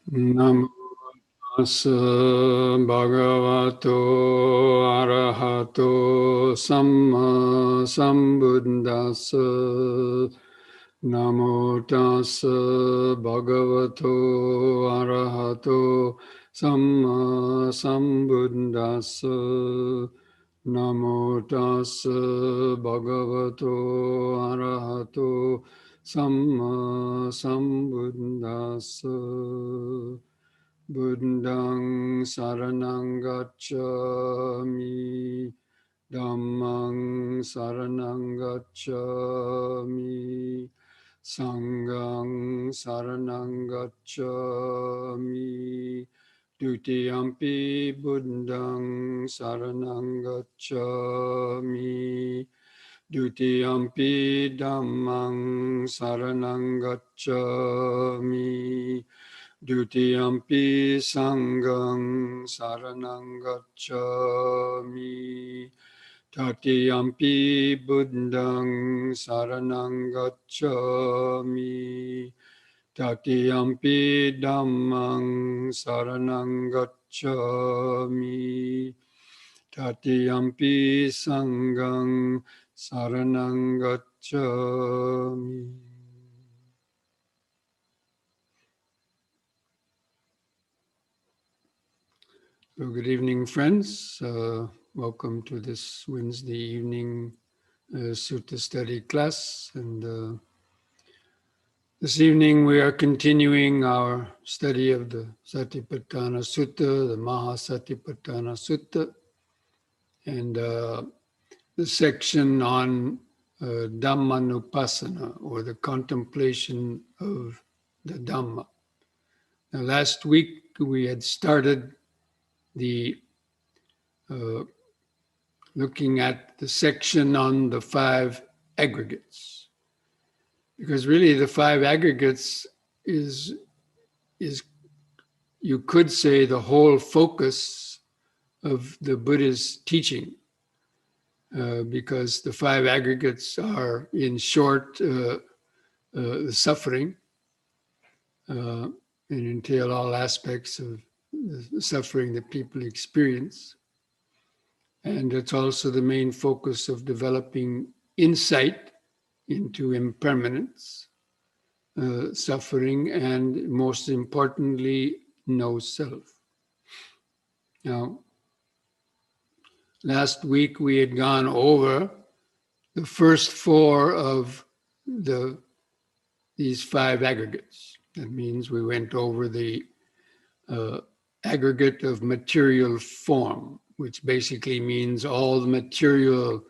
Namo tassa bhagavato arahato samma sambuddhassa. Namo tassa bhagavato arahato samma sambuddhassa. Namo tassa bhagavato arahato samma sambuddhassa. Buddhang saranang gacchami, Dhammang saranang gacchami, Sanghang saranang gacchami, Dutiyampi Buddhang saranang gacchami, Dutiyampi Dhammang saranang gacchami, Dutiyampi Sanghang saranang gacchami, Tatiyampi Buddhang saranang gacchami, Tatiyampi Dhammang saranang gacchami, Tatiyampi Sanghang saranang gacchami. So good evening, friends. Welcome to this Wednesday evening Sutta study class. And this evening we are continuing our study of the Satipatthana Sutta, the Mahasatipatthana Sutta, and the section on Dhammanupassana, or the contemplation of the Dhamma. Now, last week we had started the looking at the section on the five aggregates, because really the five aggregates is you could say the whole focus of the Buddha's teaching, because the five aggregates are, in short, the suffering, and entail all aspects of the suffering that people experience. And it's also the main focus of developing insight into impermanence, suffering, and most importantly, no self. Now, last week we had gone over the first four of these five aggregates. That means we went over the aggregate of material form, which basically means all the material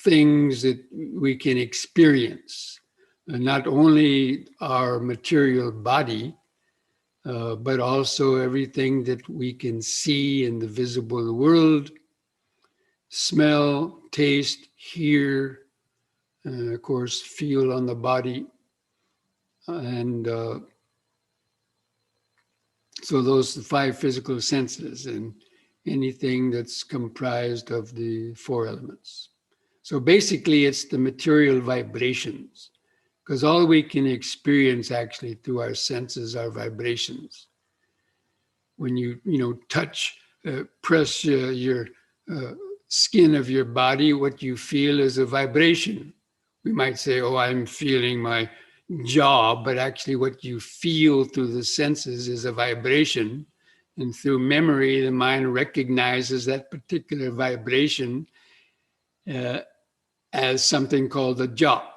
things that we can experience. And not only our material body, but also everything that we can see in the visible world, smell, taste, hear, and of course, feel on the body. And so those are the five physical senses and anything that's comprised of the four elements. So basically, it's the material vibrations, because all we can experience actually through our senses are vibrations. When you touch, press your skin of your body, what you feel is a vibration. We might say, oh, I'm feeling my jaw, but actually what you feel through the senses is a vibration. And through memory, the mind recognizes that particular vibration as something called the jaw.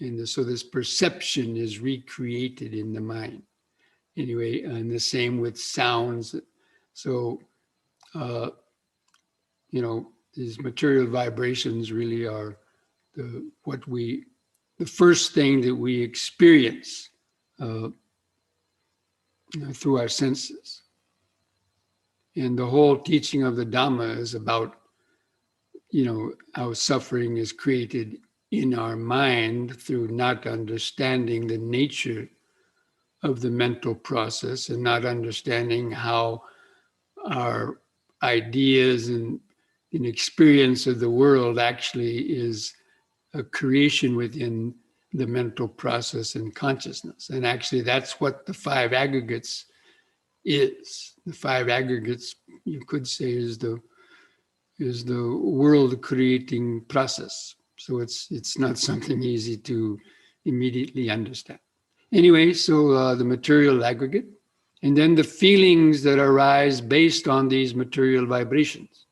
And so this perception is recreated in the mind. Anyway, and the same with sounds. So, these material vibrations really are the first thing that we experience through our senses. And the whole teaching of the Dhamma is about, how suffering is created in our mind through not understanding the nature of the mental process and not understanding how our ideas and experience of the world actually is a creation within the mental process and consciousness. And actually, that's what the five aggregates is. The five aggregates, you could say, is the world creating process. So it's not something easy to immediately understand. Anyway, so the material aggregate, and then the feelings that arise based on these material vibrations.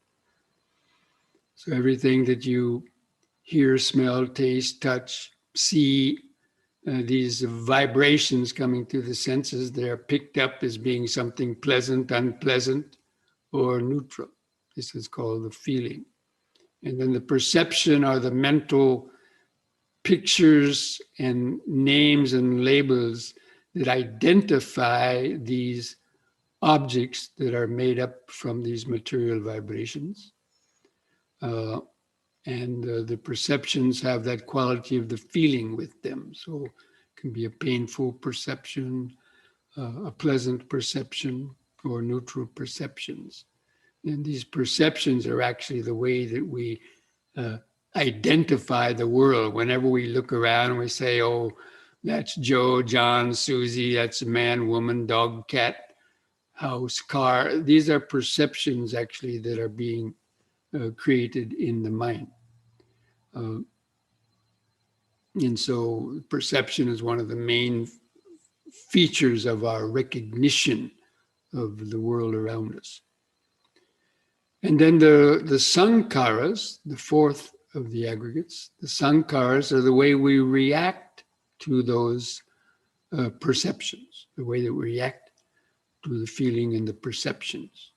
So everything that you hear, smell, taste, touch, see, these vibrations coming through the senses, they're picked up as being something pleasant, unpleasant, or neutral. This is called the feeling. And then the perception are the mental pictures and names and labels that identify these objects that are made up from these material vibrations. And the perceptions have that quality of the feeling with them. So it can be a painful perception, a pleasant perception, or neutral perceptions. And these perceptions are actually the way that we identify the world. Whenever we look around and we say, oh, that's Joe, John, Susie, that's a man, woman, dog, cat, house, car. These are perceptions actually that are being created in the mind. And so perception is one of the main features of our recognition of the world around us. And then the sankharas, the fourth of the aggregates, the sankharas are the way we react to those perceptions, the way that we react to the feeling and the perceptions,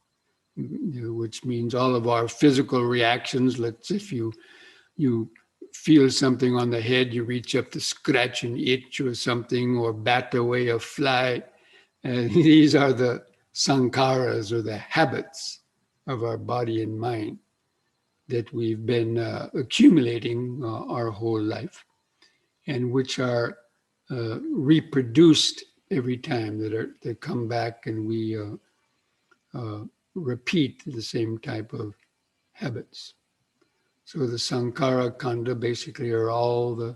which means all of our physical reactions. If you feel something on the head, you reach up to scratch an itch or something, or bat away a fly. These are the sankharas, or the habits of our body and mind that we've been accumulating our whole life, and which are reproduced every time, that come back, and we repeat the same type of habits. So the sankhara khanda basically are all the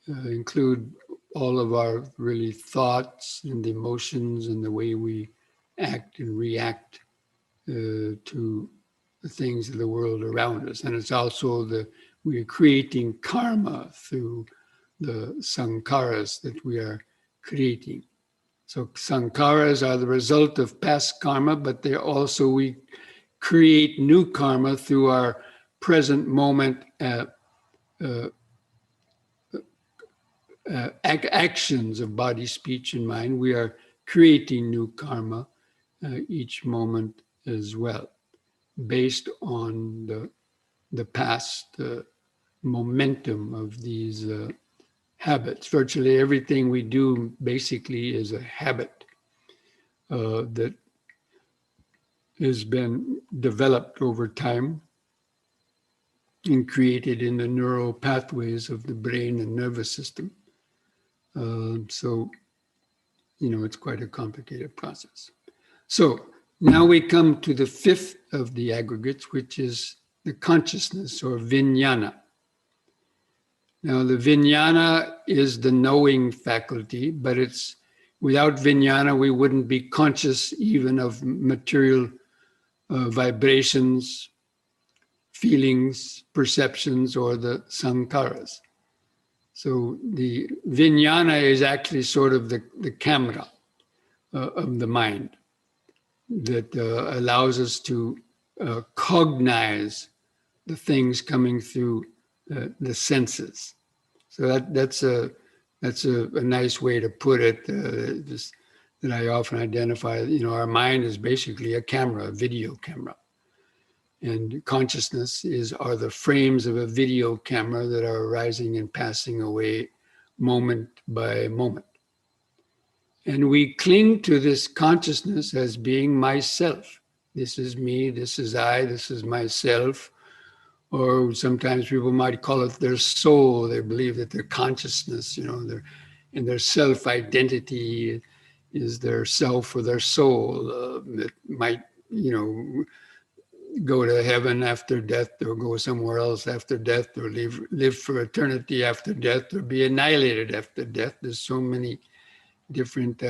include all of our really thoughts and emotions and the way we act and react to the things of the world around us. And it's also we're creating karma through the sankharas that we are creating. So sankharas are the result of past karma, but they're also, we create new karma through our present moment actions of body, speech, and mind. We are creating new karma each moment as well, based on the past momentum of these habits. Virtually everything we do basically is a habit that has been developed over time and created in the neural pathways of the brain and nervous system. So, it's quite a complicated process. So now we come to the fifth of the aggregates, which is the consciousness, or vijnana. Now, the vijnana is the knowing faculty, but without vijnana, we wouldn't be conscious even of material vibrations, feelings, perceptions, or the sankharas. So the vijnana is actually sort of the camera of the mind that allows us to cognize the things coming through the senses. So that's a nice way to put it. That I often identify. Our mind is basically a camera, a video camera, and consciousness are the frames of a video camera that are arising and passing away, moment by moment. And we cling to this consciousness as being myself. This is me. This is I. This is myself. Or sometimes people might call it their soul. They believe that their consciousness, their self-identity is their self or their soul. That might, go to heaven after death, or go somewhere else after death, or live for eternity after death, or be annihilated after death. There's so many different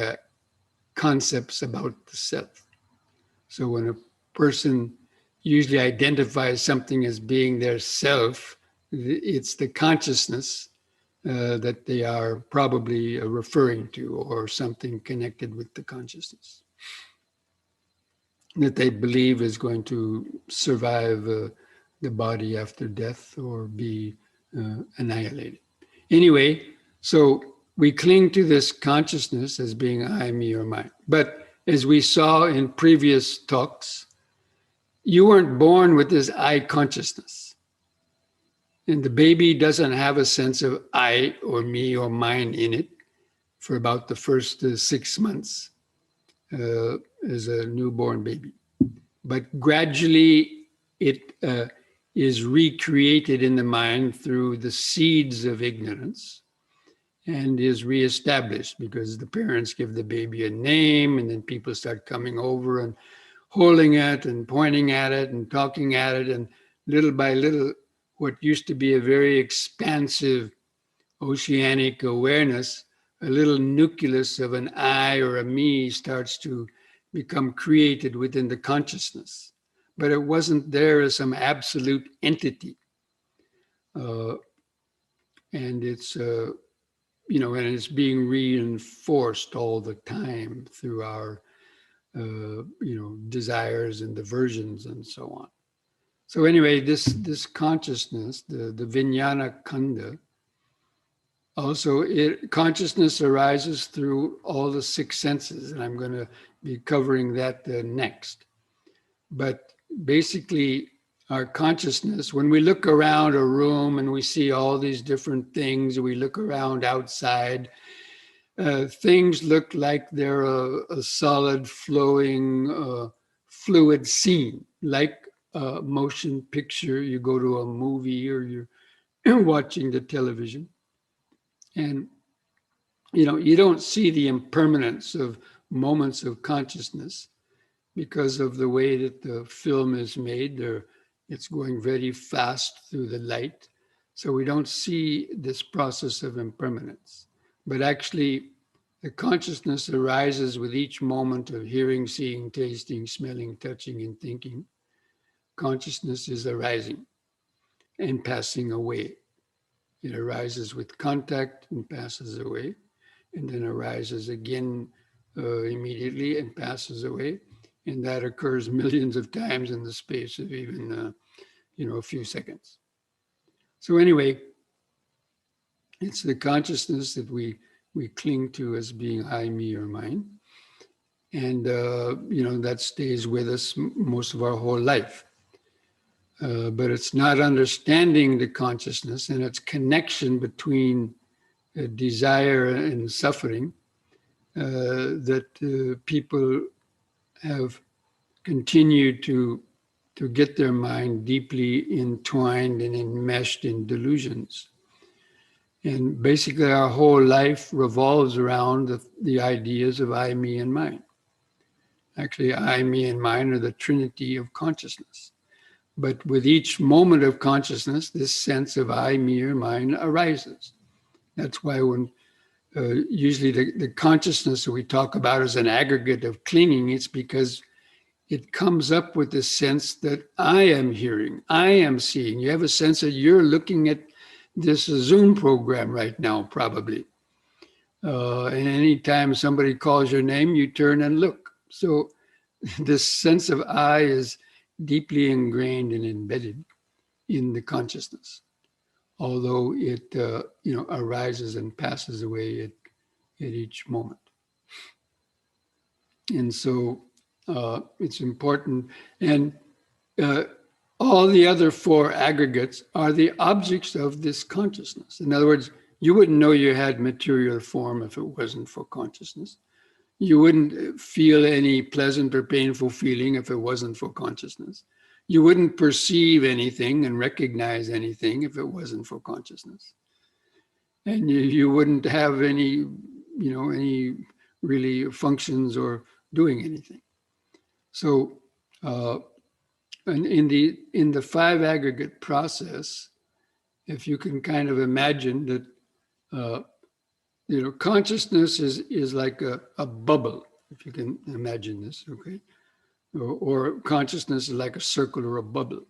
concepts about the self. So when a person usually identifies something as being their self, it's the consciousness that they are probably referring to, or something connected with the consciousness that they believe is going to survive the body after death or be annihilated. Anyway, so we cling to this consciousness as being I, me, or mine. But as we saw in previous talks, you weren't born with this I consciousness. And the baby doesn't have a sense of I or me or mine in it for about the first 6 months as a newborn baby. But gradually it is recreated in the mind through the seeds of ignorance, and is reestablished because the parents give the baby a name, and then people start coming over and holding it and pointing at it and talking at it. And little by little, what used to be a very expansive oceanic awareness, a little nucleus of an I or a me starts to become created within the consciousness. But it wasn't there as some absolute entity. And it's, and it's being reinforced all the time through our, desires and diversions and so on. So anyway, this consciousness, the Vijnana Khandha, also consciousness arises through all the 6 senses, and I'm going to be covering that next. But basically, our consciousness, when we look around a room and we see all these different things, we look around outside, things look like they're a solid, flowing, fluid scene, like a motion picture. You go to a movie or you're watching the television. And, you don't see the impermanence of moments of consciousness because of the way that the film is made. It's going very fast through the light. So we don't see this process of impermanence. But actually, the consciousness arises with each moment of hearing, seeing, tasting, smelling, touching, and thinking. Consciousness is arising and passing away. It arises with contact and passes away, and then arises again immediately and passes away. And that occurs millions of times in the space of even, a few seconds. So anyway, it's the consciousness that we cling to as being I, me, or mine. And, that stays with us most of our whole life. But it's not understanding the consciousness and its connection between desire and suffering that people have continued to get their mind deeply entwined and enmeshed in delusions. And basically our whole life revolves around the ideas of I, me, and mine. Actually, I, me, and mine are the trinity of consciousness. But with each moment of consciousness, this sense of I, me, or mine arises. That's why when usually the consciousness that we talk about as an aggregate of clinging, it's because it comes up with this sense that I am hearing, I am seeing. You have a sense that you're looking at this Zoom program right now, probably. And anytime somebody calls your name, you turn and look. So this sense of I is deeply ingrained and embedded in the consciousness, although it arises and passes away at each moment. And so it's important. And all the other 4 aggregates are the objects of this consciousness. In other words, you wouldn't know you had material form if it wasn't for consciousness. You wouldn't feel any pleasant or painful feeling if it wasn't for consciousness. You wouldn't perceive anything and recognize anything if it wasn't for consciousness. And you wouldn't have any really functions or doing anything. So And in the five aggregate process, if you can kind of imagine that, consciousness is like a bubble, if you can imagine this, okay? Or consciousness is like a circle or a bubble.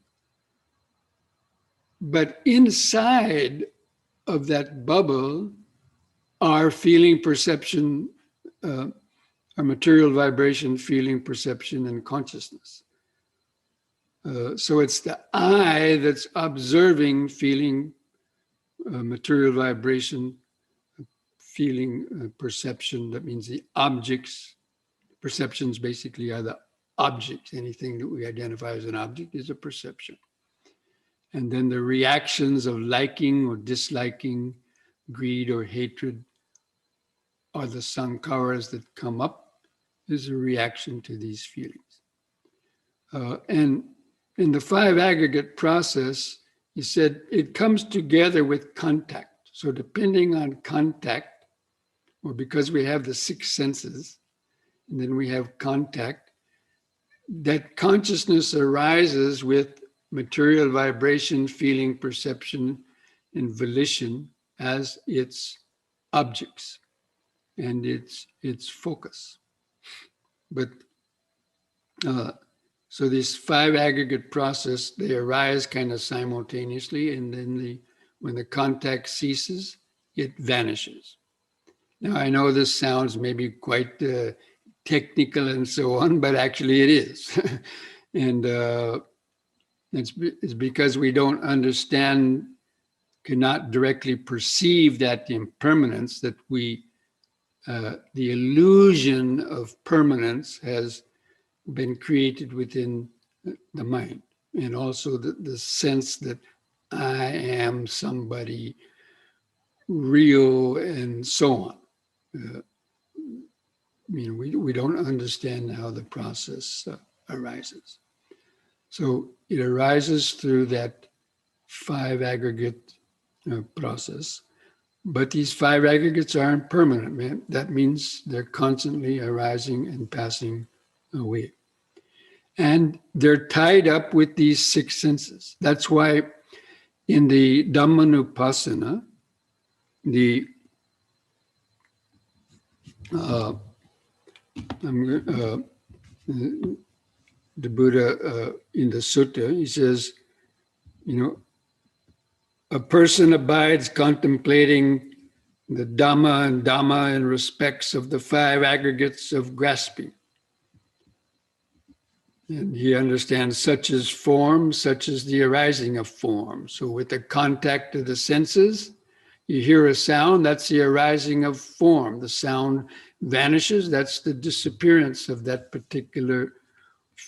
But inside of that bubble are feeling, perception, our material vibration, feeling, perception, and consciousness. So it's the I that's observing, feeling, material vibration, feeling, perception. That means the objects. Perceptions basically are the objects. Anything that we identify as an object is a perception. And then the reactions of liking or disliking, greed or hatred, are the sankharas that come up, is a reaction to these feelings. And in the five aggregate process, he said it comes together with contact. So depending on contact, or because we have the six senses, and then we have contact, that consciousness arises with material vibration, feeling, perception, and volition as its objects and its focus. But so this five aggregate process, they arise kind of simultaneously, and then when the contact ceases, it vanishes. Now I know this sounds maybe quite technical and so on, but actually it is. And it's because we don't understand, cannot directly perceive that impermanence, that the illusion of permanence has been created within the mind. And also the sense that I am somebody real and so on. We don't understand how the process arises. So it arises through that five aggregate process. But these five aggregates aren't permanent, man. That means they're constantly arising and passing away. And they're tied up with these six senses. That's why in the Dhammanupassana, the Buddha in the Sutta, he says, a person abides contemplating the Dhamma and Dhamma in respects of the five aggregates of grasping. And he understands such as form, such as the arising of form. So with the contact of the senses, you hear a sound, that's the arising of form. The sound vanishes, that's the disappearance of that particular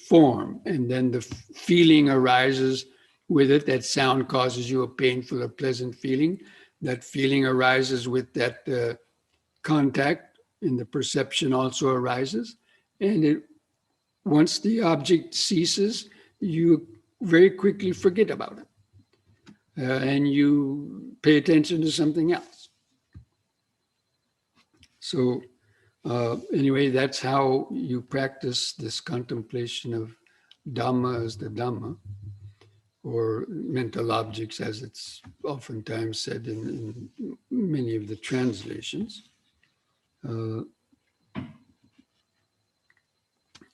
form. And then the feeling arises with it. That sound causes you a painful or pleasant feeling. That feeling arises with that contact, and the perception also arises. And once the object ceases, you very quickly forget about it. And you pay attention to something else. So anyway, that's how you practice this contemplation of Dhamma as the Dhamma, or mental objects, as it's oftentimes said in many of the translations.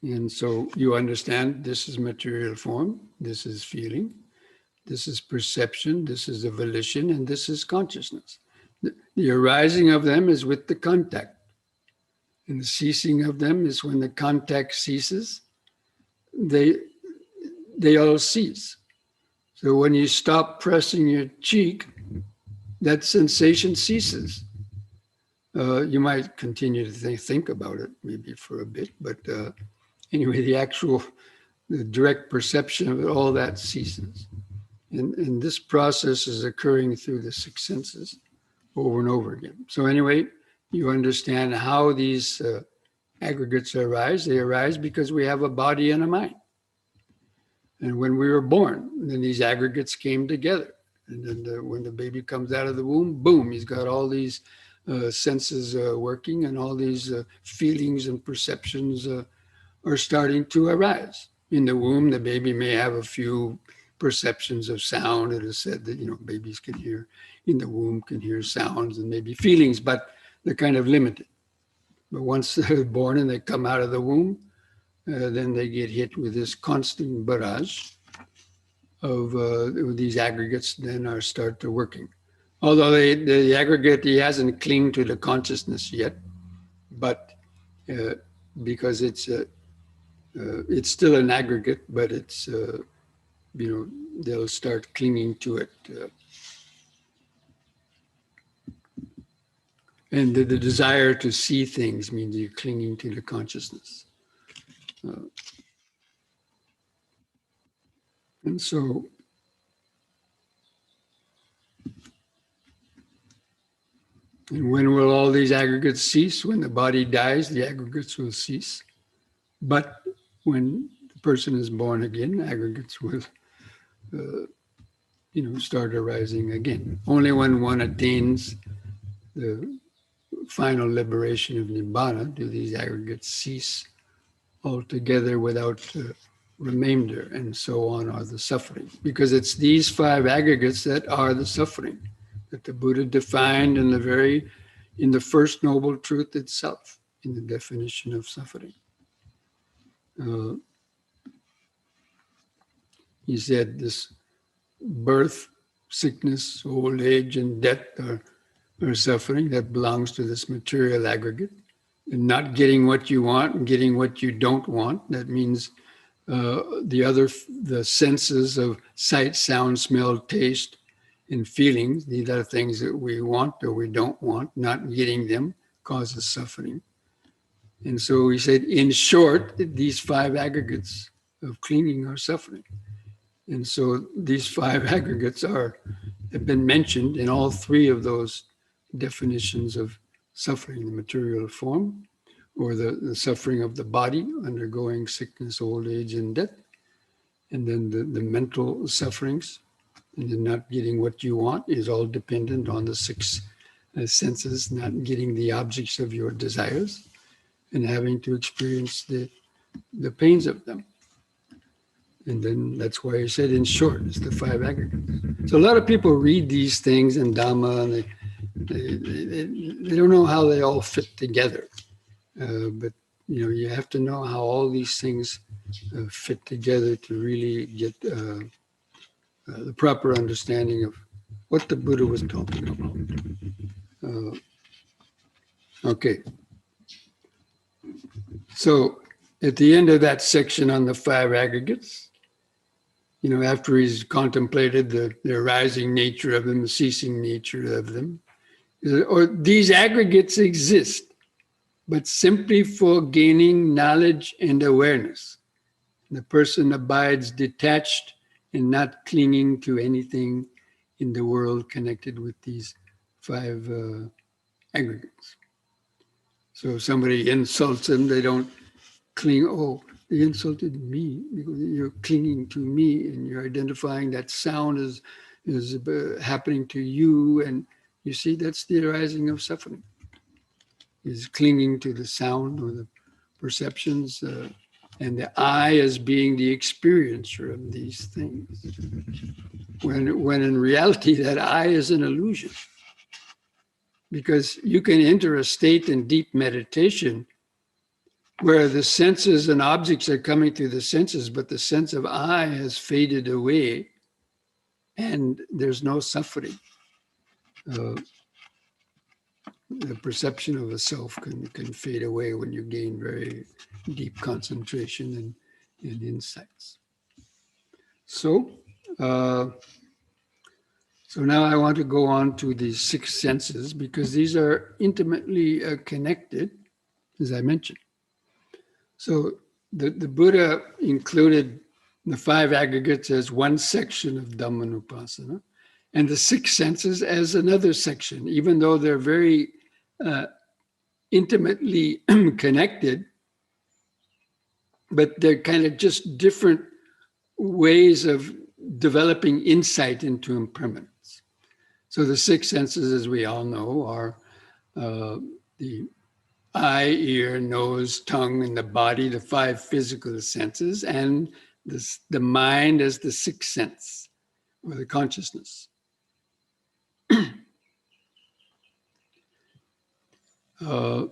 And so you understand this is material form, this is feeling, this is perception, this is a volition, and this is consciousness. The arising of them is with the contact. And the ceasing of them is when the contact ceases, they all cease. So when you stop pressing your cheek, that sensation ceases. You might continue to think about it maybe for a bit, but anyway, the direct perception of it, all that ceases. And this process is occurring through the six senses over and over again. So anyway, you understand how these aggregates arise. They arise because we have a body and a mind. And when we were born, then these aggregates came together. And then when the baby comes out of the womb, boom, he's got all these senses working, and all these feelings and perceptions are starting to arise. in the womb, the baby may have a few perceptions of sound. It is said that, babies can hear, in the womb can hear sounds and maybe feelings, but they're kind of limited. But once they're born and they come out of the womb, then they get hit with this constant barrage of these aggregates, then start to working. Although the aggregate, he hasn't clinged to the consciousness yet, but because it's still an aggregate, but it's, they'll start clinging to it. And the desire to see things means you're clinging to the consciousness. And so, and when will all these aggregates cease? When the body dies, the aggregates will cease. But when the person is born again, aggregates will, start arising again. Only when one attains the final liberation of Nibbana do these aggregates cease altogether without remainder, and so on are the suffering. Because it's these 5 aggregates that are the suffering that the Buddha defined in the first noble truth itself, in the definition of suffering. He said this birth, sickness, old age, and death are suffering that belongs to this material aggregate. And not getting what you want and getting what you don't want, that means the senses of sight, sound, smell, taste, and feelings, these are things that we want or we don't want. Not getting them causes suffering. And so he said, in short, these 5 aggregates of clinging are suffering. And so these 5 aggregates have been mentioned in all 3 of those definitions of suffering: the material form, or the suffering of the body, undergoing sickness, old age, and death, and then the mental sufferings, and then not getting what you want is all dependent on the 6 senses, not getting the objects of your desires, and having to experience the pains of them. And then that's why he said, in short, it's the 5 aggregates. So a lot of people read these things in Dhamma, and they don't know how they all fit together. But you have to know how all these things fit together to really get the proper understanding of what the Buddha was talking about. Okay. So at the end of that section on the 5 aggregates, after he's contemplated the arising nature of them, the ceasing nature of them, or these aggregates exist, but simply for gaining knowledge and awareness. The person abides detached and not clinging to anything in the world connected with these 5 aggregates. So if somebody insults them, they don't cling, oh, they insulted me, because you're clinging to me and you're identifying that sound is happening to you. And you see, that's the arising of suffering, is clinging to the sound or the perceptions, and the I as being the experiencer of these things. When in reality, that I is an illusion. Because you can enter a state in deep meditation where the senses and objects are coming through the senses, but the sense of I has faded away and there's no suffering. The perception of a self can fade away when you gain very deep concentration and insights. So now I want to go on to the 6 senses, because these are intimately connected, as I mentioned. So the Buddha included the 5 aggregates as one section of Dhammanupassana, and the 6 senses as another section, even though they're very intimately connected, but they're kind of just different ways of developing insight into impermanence. So the 6 senses, as we all know, are the eye, ear, nose, tongue, and the body, the five physical senses, and the mind as the sixth sense, or the consciousness. And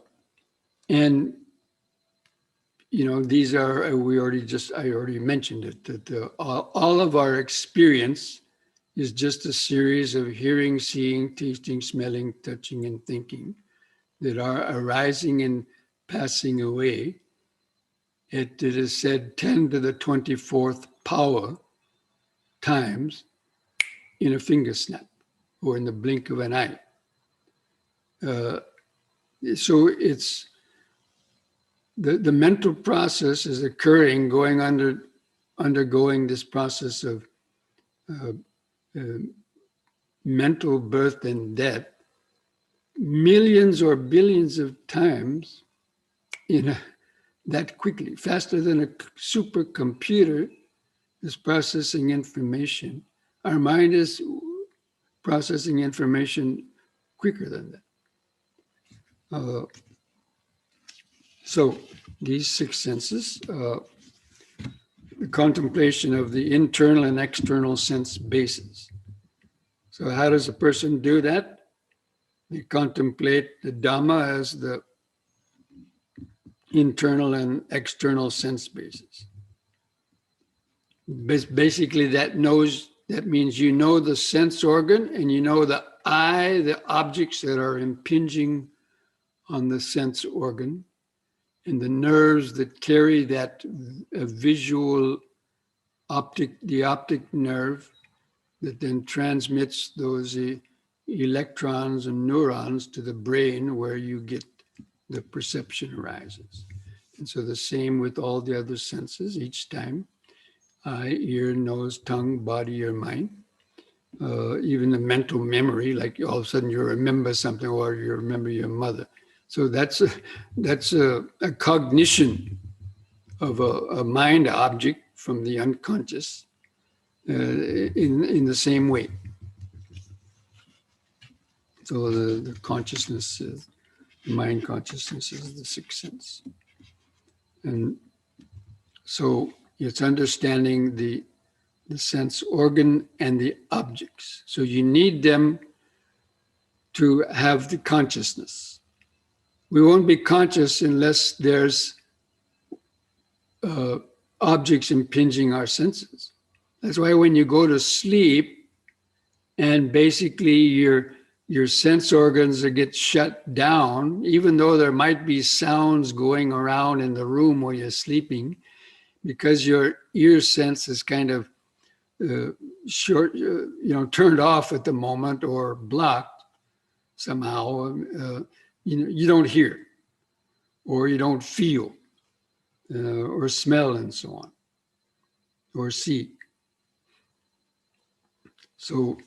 these are, I already mentioned it, that all of our experience is just a series of hearing, seeing, tasting, smelling, touching, and thinking that are arising and passing away. It is said 10 to the 24th power times in a finger snap or in the blink of an eye. So it's the mental process is occurring, undergoing this process of mental birth and death millions or billions of times that quickly, faster than a supercomputer is processing information. Our mind is processing information quicker than that. So these six senses, the contemplation of the internal and external sense bases. So how does a person do that? They contemplate the Dhamma as the internal and external sense bases. Basically, that means you know the sense organ and you know the eye, the objects that are impinging on the sense organ, and the nerves that carry that visual the optic nerve that then transmits those electrons and neurons to the brain where you get the perception arises. And so the same with all the other senses each time. Eye, ear, nose, tongue, body, or mind. Even the mental memory, like all of a sudden you remember something or you remember your mother. So that's a cognition of a mind object from the unconscious in the same way. So the consciousness, the mind consciousness is the sixth sense. And so it's understanding the sense organ and the objects. So you need them to have the consciousness. We won't be conscious unless there's objects impinging our senses. That's why when you go to sleep and basically your sense organs get shut down, even though there might be sounds going around in the room where you're sleeping, because your ear sense is kind of turned off at the moment or blocked somehow, you don't hear, or you don't feel, or smell, and so on, or see. So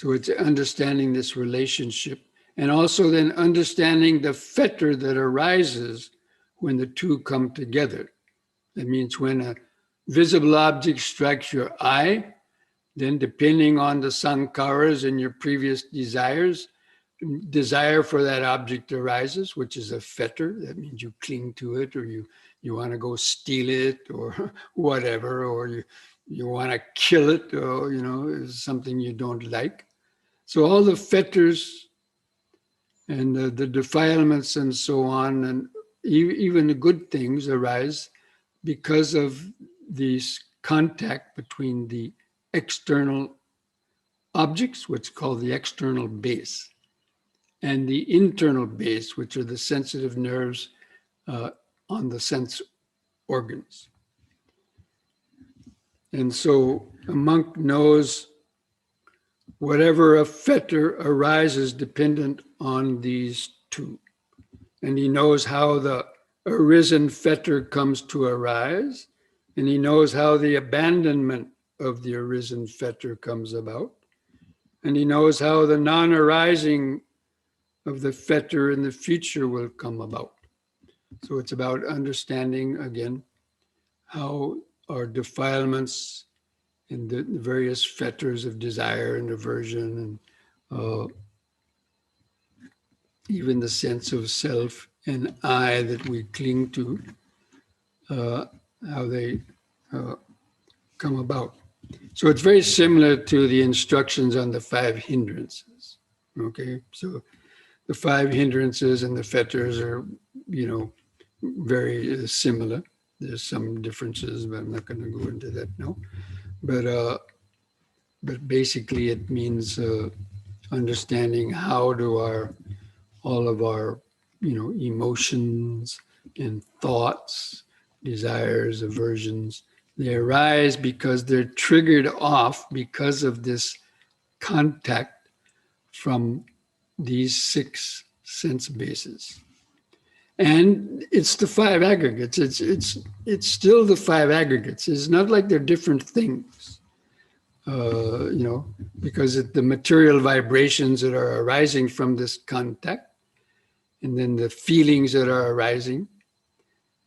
it's understanding this relationship, and also then understanding the fetter that arises when the two come together. That means when a visible object strikes your eye, then depending on the sankharas and your previous desire for that object arises, which is a fetter. That means you cling to it, or you want to go steal it, or whatever, or you want to kill it, or is something you don't like. So all the fetters and the defilements and so on, and even the good things arise because of this contact between the external objects, what's called the external base, and the internal base, which are the sensitive nerves on the sense organs. And so a monk knows whatever a fetter arises dependent on these two. And he knows how the arisen fetter comes to arise, and he knows how the abandonment of the arisen fetter comes about, and he knows how the non-arising of the fetter in the future will come about. So it's about understanding, again, how our defilements and the various fetters of desire and aversion and even the sense of self and I that we cling to, how they come about. So it's very similar to the instructions on the 5 hindrances. Okay, so the 5 hindrances and the fetters are, very similar. There's some differences, but I'm not going to go into that now. But basically, it means understanding how do all of our emotions and thoughts, desires, aversions, they arise because they're triggered off because of this contact from these 6 sense bases. And it's the 5 aggregates. It's still the 5 aggregates. It's not like they're different things, because the material vibrations that are arising from this contact, and then the feelings that are arising,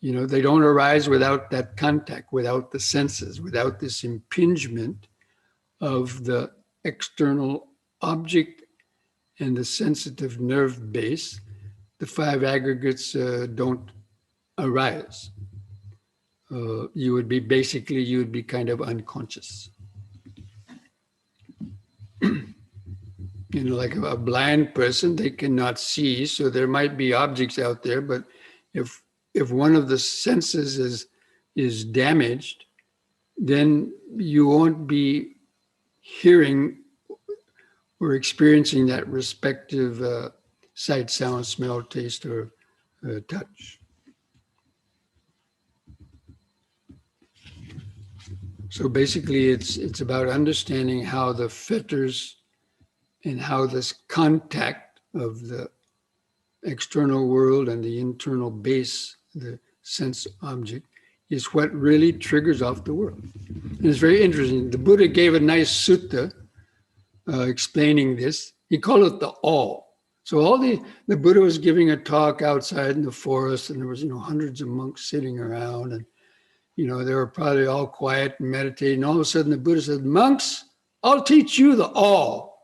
they don't arise without that contact, without the senses, without this impingement of the external object and the sensitive nerve base. The 5 aggregates don't arise. You would be kind of unconscious. Like a blind person, they cannot see, so there might be objects out there, but if one of the senses is damaged, then you won't be hearing or experiencing that respective sight, sound, smell, taste, or touch. So basically, it's about understanding how the fetters and how this contact of the external world and the internal base, the sense object, is what really triggers off the world. And it's very interesting. The Buddha gave a nice sutta explaining this. He called it the all. So the Buddha was giving a talk outside in the forest, and there was hundreds of monks sitting around, and they were probably all quiet and meditating. All of a sudden, the Buddha said, "Monks, I'll teach you the all."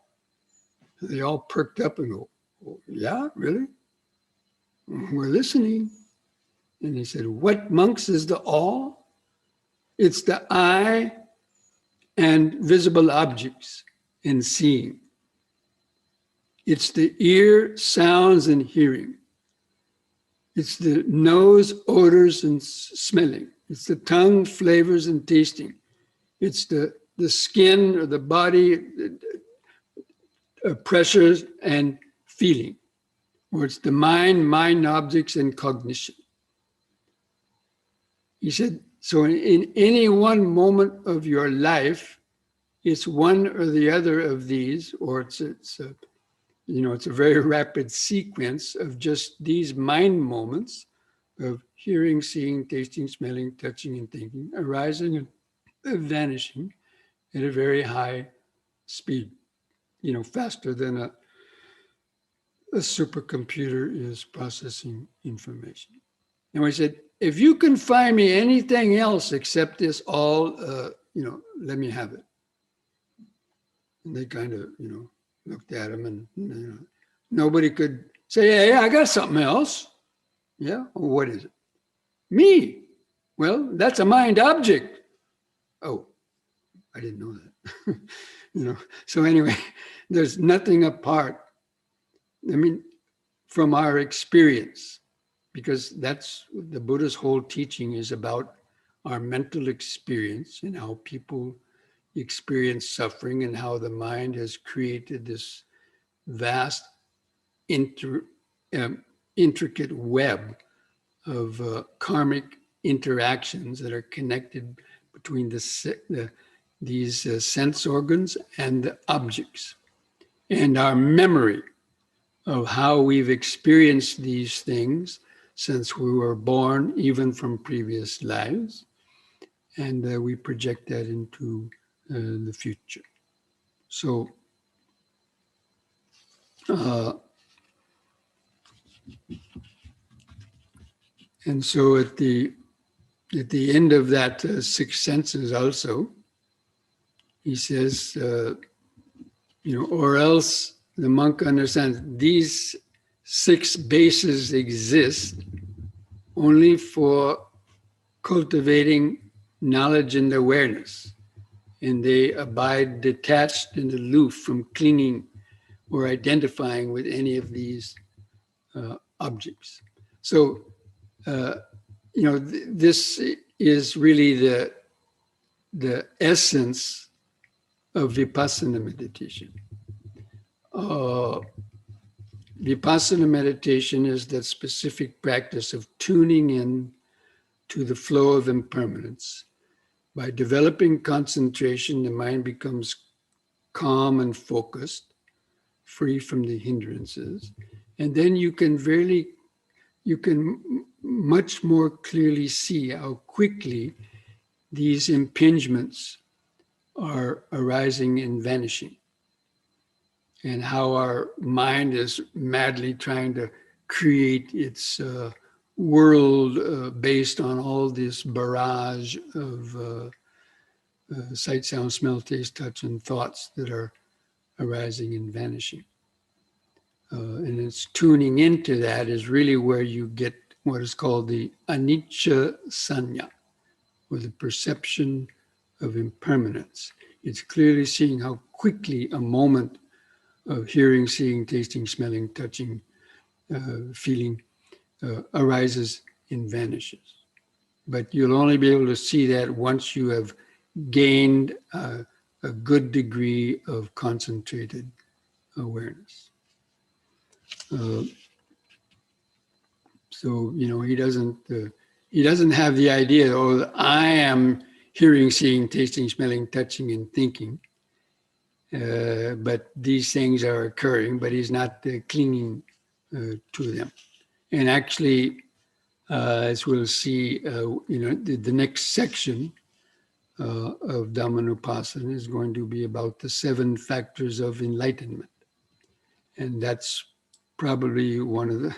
They all perked up and go, "Oh, yeah, really? We're listening." And he said, "What, monks, is the all? It's the eye and visible objects and seeing. It's the ear, sounds, and hearing. It's the nose, odors, and smelling. It's the tongue, flavors, and tasting. It's the skin or the body, pressures and feeling. Or it's the mind objects, and cognition." He said, so in any one moment of your life, it's one or the other of these, or it's a very rapid sequence of just these mind moments of hearing, seeing, tasting, smelling, touching, and thinking, arising and vanishing at a very high speed, faster than a supercomputer is processing information. And we said, if you can find me anything else except this all, let me have it. And they kind of, looked at him, and nobody could say, "Hey, I got something else." "Yeah, well, what is it?" "Me." "Well, that's a mind object." "Oh, I didn't know that." So anyway, there's nothing apart, from our experience, because that's the Buddha's whole teaching is about our mental experience and how people experience suffering, and how the mind has created this vast, intricate web of karmic interactions that are connected between these sense organs and the objects, and our memory of how we've experienced these things since we were born, even from previous lives, and we project that into the future. So and so at the end of that 6 senses also, he says, or else the monk understands these 6 bases exist only for cultivating knowledge and awareness, and they abide detached and aloof from clinging or identifying with any of these objects. So, this is really the essence of Vipassana meditation. Vipassana meditation is that specific practice of tuning in to the flow of impermanence. By developing concentration, the mind becomes calm and focused, free from the hindrances. And then you can much more clearly see how quickly these impingements are arising and vanishing, and how our mind is madly trying to create its world based on all this barrage of sight, sound, smell, taste, touch, and thoughts that are arising and vanishing. And it's tuning into that is really where you get what is called the anicca sanya, or the perception of impermanence. It's clearly seeing how quickly a moment of hearing, seeing, tasting, smelling, touching, feeling arises and vanishes. But you'll only be able to see that once you have gained a good degree of concentrated awareness. So he doesn't have the idea, oh, I am hearing, seeing, tasting, smelling, touching, and thinking. But these things are occurring, but he's not clinging to them. And actually, as we'll see, the next section of Dhammanupassana is going to be about the 7 factors of enlightenment. And that's probably one of the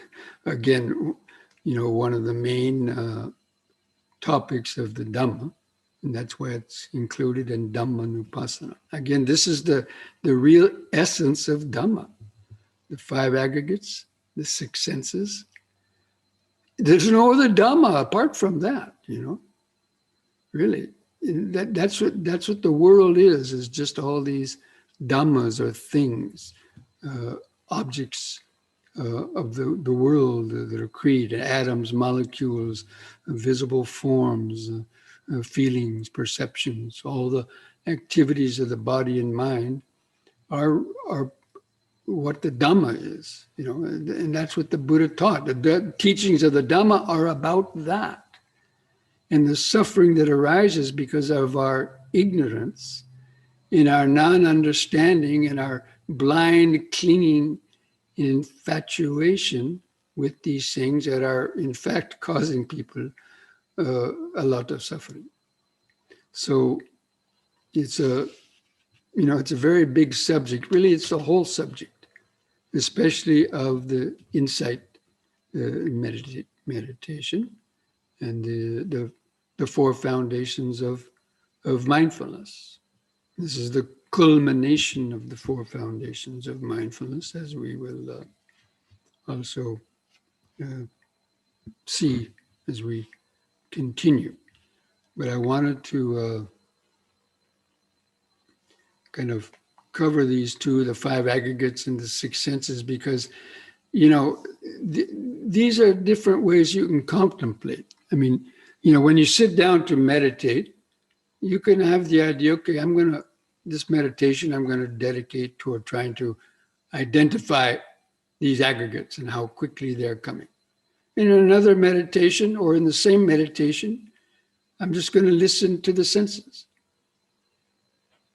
main topics of the Dhamma. And that's why it's included in Dhammanupassana. Again, this is the real essence of Dhamma. The 5 aggregates, the 6 senses. There's no other Dhamma apart from that, Really. That's what the world is just all these Dhammas or things, objects of the world that are created, atoms, molecules, visible forms, feelings, perceptions, all the activities of the body and mind are what the Dhamma is, and that's what the Buddha taught. The teachings of the Dhamma are about that. And the suffering that arises because of our ignorance, in our non-understanding, and our blind clinging, infatuation with these things that are in fact causing people a lot of suffering. So it's a very big subject. Really, it's the whole subject, especially of the insight meditation and the 4 foundations of mindfulness. This is the culmination of the 4 foundations of mindfulness, as we will also see as we continue. But I wanted to kind of cover these 2, the 5 aggregates and the 6 senses, because, these are different ways you can contemplate. I mean, when you sit down to meditate, you can have the idea, okay, this meditation I'm going to dedicate toward trying to identify these aggregates and how quickly they're coming. In another meditation, or in the same meditation, I'm just going to listen to the senses.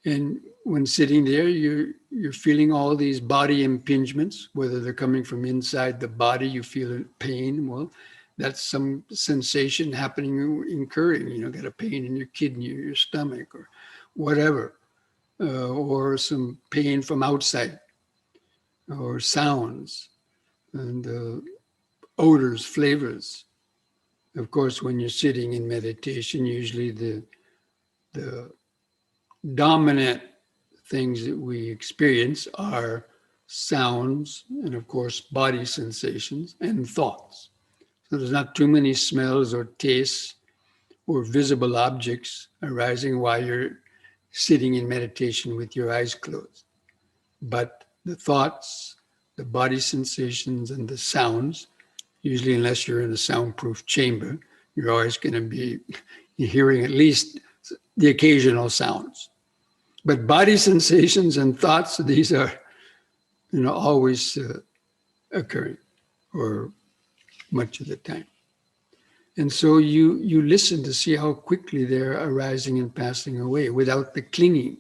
And when sitting there, you're feeling all these body impingements, whether they're coming from inside the body, you feel pain. Well, that's some sensation happening, incurring. Got a pain in your kidney or your stomach or whatever, or some pain from outside, or sounds and odors, flavors. Of course, when you're sitting in meditation, usually the dominant things that we experience are sounds, and of course, body sensations and thoughts. So there's not too many smells or tastes or visible objects arising while you're sitting in meditation with your eyes closed. But the thoughts, the body sensations, and the sounds, usually unless you're in a soundproof chamber, you're always going to be hearing at least the occasional sounds. But body sensations and thoughts, these are, always occurring, or much of the time. And so you listen to see how quickly they're arising and passing away without the clinging.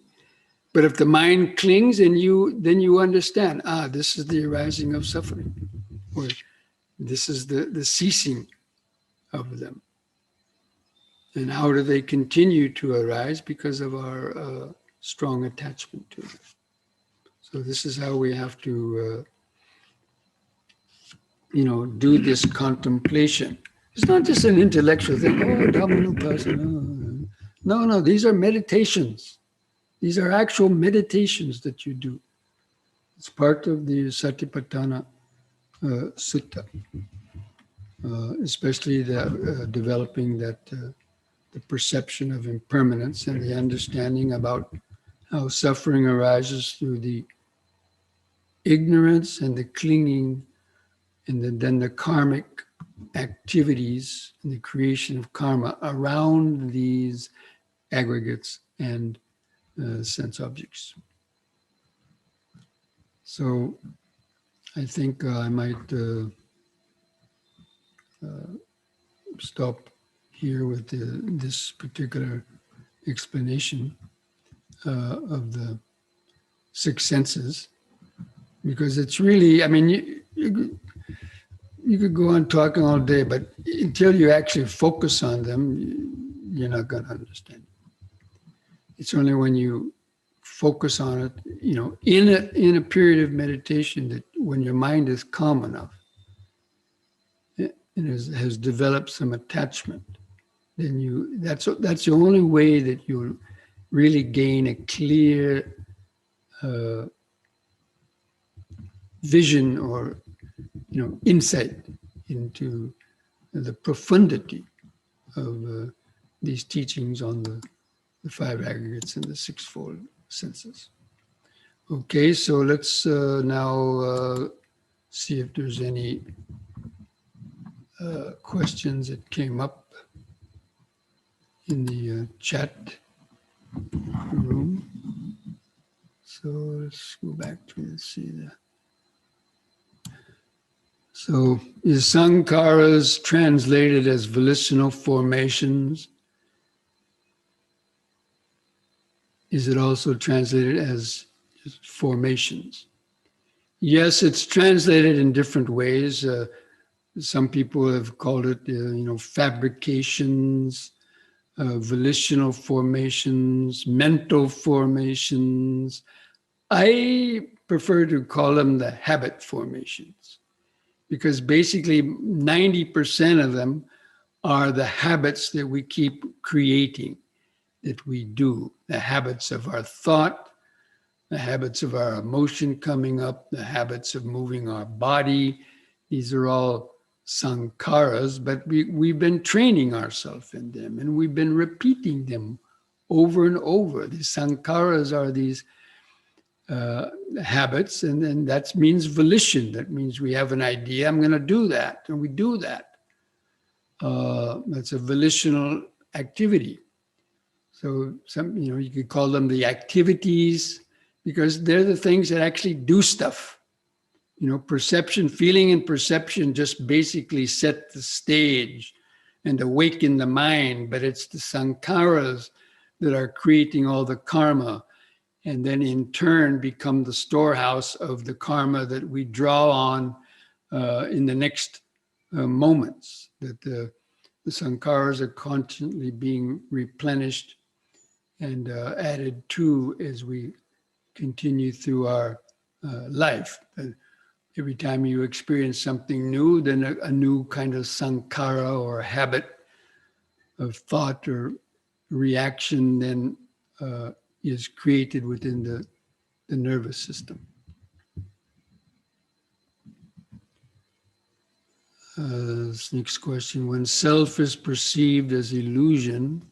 But if the mind clings, then you understand, this is the arising of suffering, or this is the ceasing of them. And how do they continue to arise? Because of our strong attachment to them. So this is how we have to, do this contemplation. It's not just an intellectual thing. Dhammanupassana. No, these are meditations. These are actual meditations that you do. It's part of the Satipatthana Sutta, especially developing that the perception of impermanence and the understanding about how suffering arises through the ignorance and the clinging, and then the karmic activities and the creation of karma around these aggregates and sense objects. So I think I might stop here with this particular explanation of the six senses, because it's really, you could go on talking all day, but until you actually focus on them, you're not going to understand. It's only when you focus on it, in a period of meditation, that when your mind is calm enough and has developed some attachment, then that's the only way that you really gain a clear vision or insight into the profundity of these teachings on the five aggregates and the sixfold senses. Okay, so let's now see if there's any questions that came up in the chat room. So let's go back to see that. So is sankharas translated as volitional formations? Is it also translated as formations? Yes, it's translated in different ways. Some people have called it, fabrications, volitional formations, mental formations. I prefer to call them the habit formations, because basically 90% of them are the habits that we keep creating, that we do, the habits of our thought, the habits of our emotion coming up, the habits of moving our body. These are all sankharas, but we've been training ourselves in them, and we've been repeating them over and over. The sankharas are these habits, and then that means volition. That means we have an idea, I'm going to do that, and we do that. That's a volitional activity. So you could call them the activities, because they're the things that actually do stuff. Perception, feeling and perception just basically set the stage and awaken the mind, but it's the sankharas that are creating all the karma, and then in turn become the storehouse of the karma that we draw on in the next moments, that the sankharas are constantly being replenished and added to as we continue through our life. Every time you experience something new, then a new kind of sankhara or habit of thought or reaction then is created within the nervous system. This next question. When self is perceived as illusion,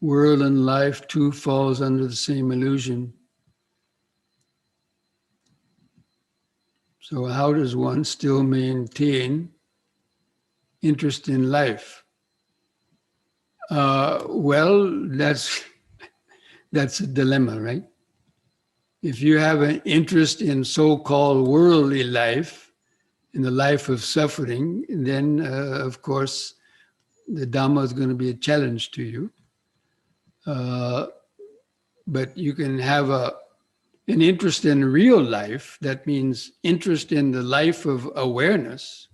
world and life too falls under the same illusion. So how does one still maintain interest in life? Well, that's a dilemma, right? If you have an interest in so-called worldly life, in the life of suffering, then of course the Dhamma is going to be a challenge to you. But you can have an interest in real life. That means interest in the life of awareness,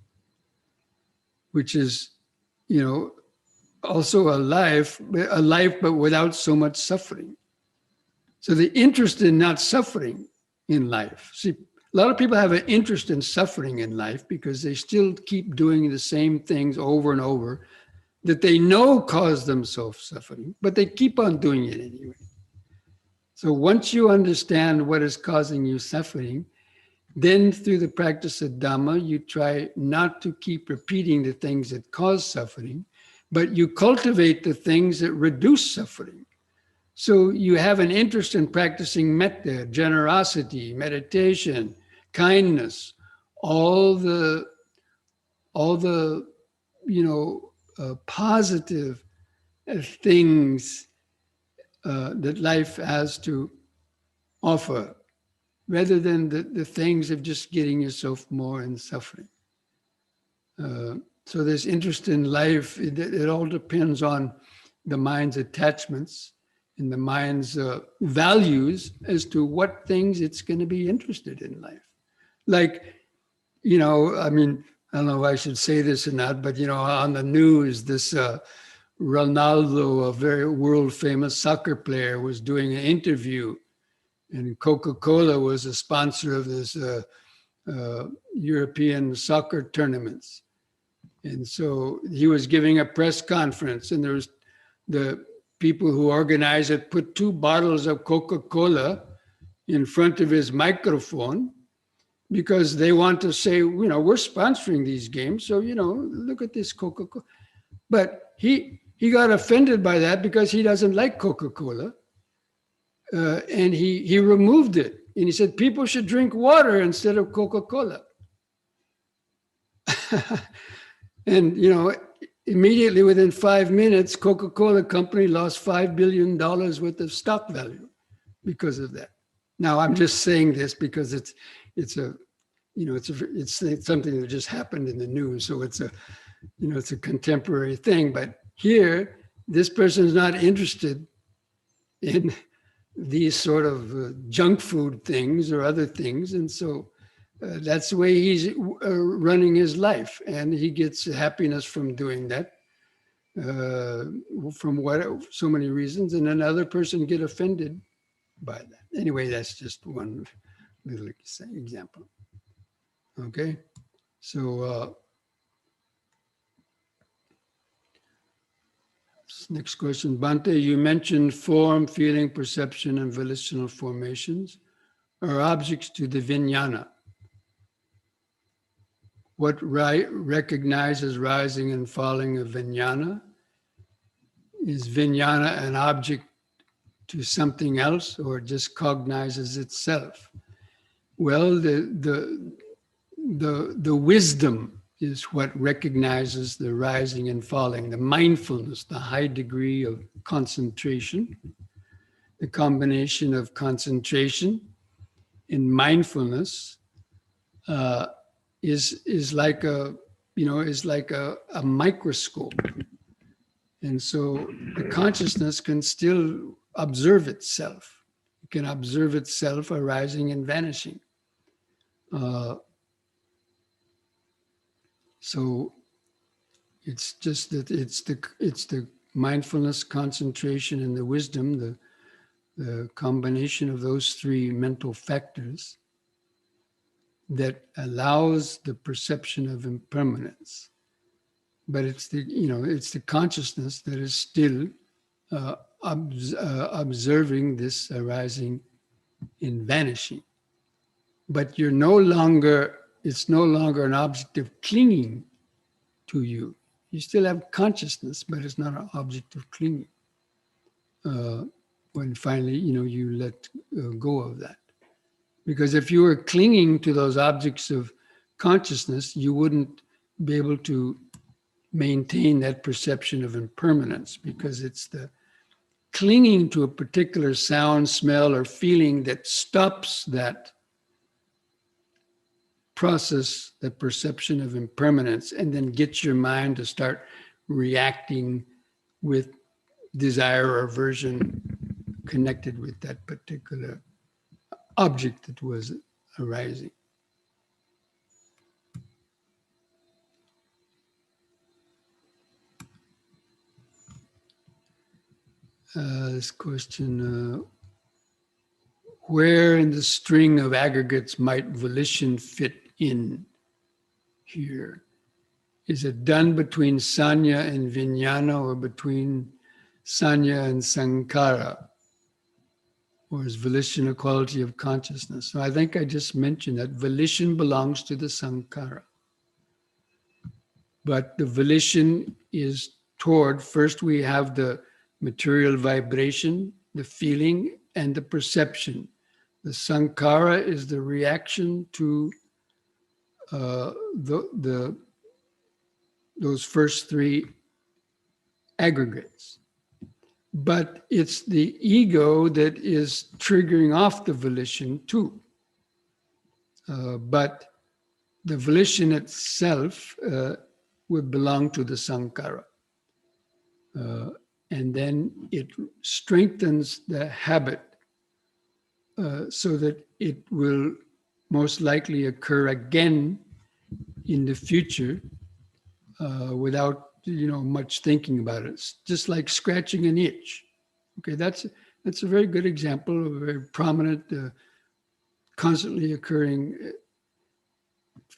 which is, also a life but without so much suffering. So the interest in not suffering in life. See, a lot of people have an interest in suffering in life because they still keep doing the same things over and over that they know cause them suffering, but they keep on doing it anyway. So once you understand what is causing you suffering, then through the practice of Dhamma, you try not to keep repeating the things that cause suffering, but you cultivate the things that reduce suffering. So you have an interest in practicing metta, generosity, meditation, kindness, all the positive things that life has to offer, rather than the things of just getting yourself more in suffering. So this interest in life, it all depends on the mind's attachments and the mind's values as to what things it's going to be interested in life. Like, I don't know if I should say this or not, but, on the news, this Ronaldo, a very world famous soccer player, was doing an interview, and Coca-Cola was a sponsor of this European soccer tournaments. And so he was giving a press conference, and there was the people who organized it put 2 bottles of Coca-Cola in front of his microphone because they want to say, we're sponsoring these games, so, look at this Coca-Cola. But he got offended by that because he doesn't like Coca-Cola. And he removed it. And he said, people should drink water instead of Coca-Cola. And, immediately within 5 minutes, Coca-Cola company lost $5 billion worth of stock value because of that. Now, I'm just saying this because it's something that just happened in the news. So it's a contemporary thing. But here, this person is not interested in these sort of junk food things or other things. And so that's the way he's running his life. And he gets happiness from doing that from so many reasons. And another person get offended by that. Anyway, that's just one little example. Okay, so next question. Bhante, you mentioned form, feeling, perception, and volitional formations are objects to the vijnana. What recognizes rising and falling of vijnana? Is vijnana an object to something else, or just cognizes itself? Well, the wisdom is what recognizes the rising and falling, the mindfulness, the high degree of concentration. The combination of concentration and mindfulness is like a microscope. And so the consciousness can still observe itself. It can observe itself arising and vanishing. So it's just that it's the mindfulness, concentration, and the wisdom, the combination of those 3 mental factors that allows the perception of impermanence. But it's the consciousness that is still observing this arising and vanishing. But it's no longer an object of clinging to you. You still have consciousness, but it's not an object of clinging. When finally, you let go of that. Because if you were clinging to those objects of consciousness, you wouldn't be able to maintain that perception of impermanence, because it's the clinging to a particular sound, smell, or feeling that stops that process, that perception of impermanence, and then gets your mind to start reacting with desire or aversion connected with that particular object that was arising. This question, where in the string of aggregates might volition fit in here? Is it done between sanya and vijnana, or between sanya and sankhara? Or is volition a quality of consciousness? So I think I just mentioned that volition belongs to the sankhara. But the volition is toward, first we have the material vibration, the feeling, and the perception. The sankhara is the reaction to those first three aggregates. But it's the ego that is triggering off the volition too. But the volition itself would belong to the sankhara. And then it strengthens the habit so that it will most likely occur again in the future without much thinking about it. It's just like scratching an itch. Okay, that's a very good example of a very prominent, constantly occurring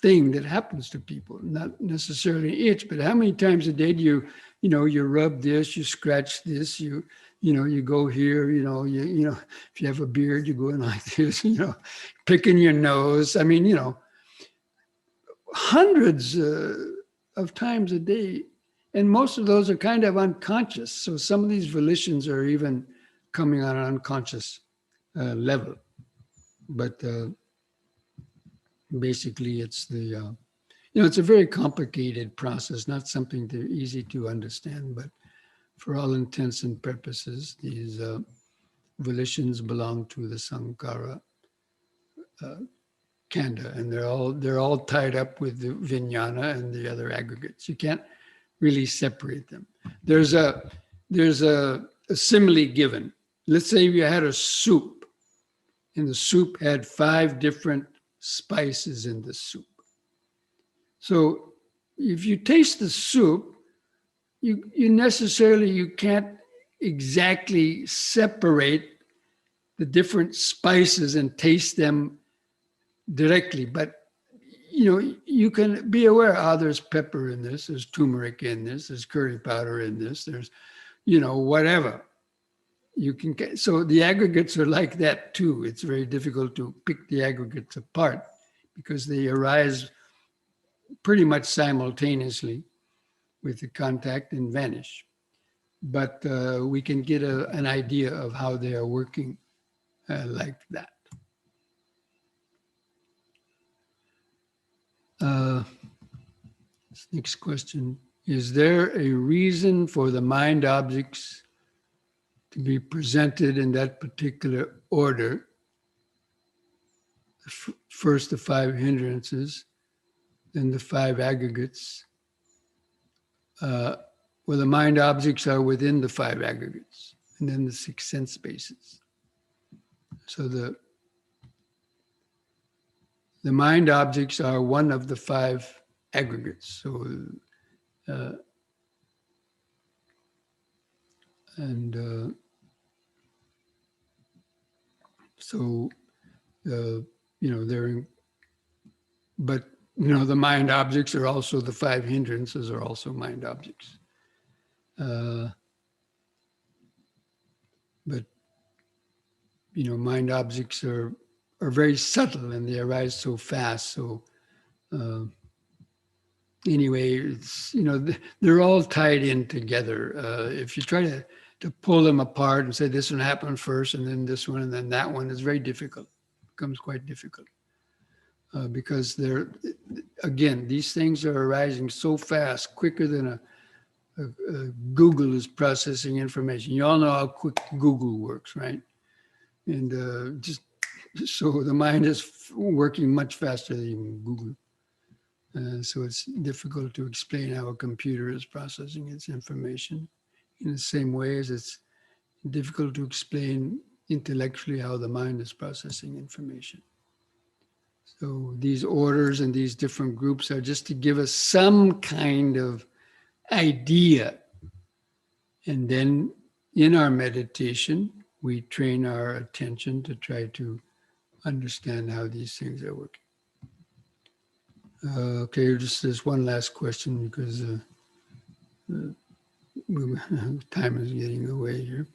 thing that happens to people. Not necessarily an itch, but how many times a day do you rub this, you scratch this, you go here, if you have a beard, you go in like this, picking your nose. I mean, hundreds of times a day. And most of those are kind of unconscious. So some of these volitions are even coming on an unconscious level. But basically it's it's a very complicated process, not something easy to understand, but for all intents and purposes, these volitions belong to the sankhara khandha, and they're all tied up with the vijnana and the other aggregates. You can't really separate them. There's a simile given. Let's say you had a soup, and the soup had 5 different spices in the soup. So if you taste the soup, you can't exactly separate the different spices and taste them directly, but you can be aware, there's pepper in this, there's turmeric in this, there's curry powder in this, there's whatever. So the aggregates are like that too. It's very difficult to pick the aggregates apart because they arise pretty much simultaneously with the contact and vanish. But we can get an idea of how they are working like that. This next question, is there a reason for the mind objects to be presented in that particular order? First the 5 hindrances, then the 5 aggregates, where the mind objects are within the 5 aggregates, and then the 6 sense spaces. So the mind objects are one of the 5 aggregates. So, they're, but the mind objects are also, the 5 hindrances are also mind objects. But mind objects are very subtle and they arise so fast. So anyway, it's, they're all tied in together. If you try to pull them apart and say this one happened first and then this one and then that one, it's very difficult. It becomes quite difficult because again, these things are arising so fast, quicker than Google is processing information. You all know how quick Google works, right? And just so the mind is working much faster than even Google. So it's difficult to explain how a computer is processing its information in the same way as it's difficult to explain intellectually how the mind is processing information. So these orders and these different groups are just to give us some kind of idea. And then in our meditation, we train our attention to try to understand how these things are working. Okay, just there's one last question because time is getting away here.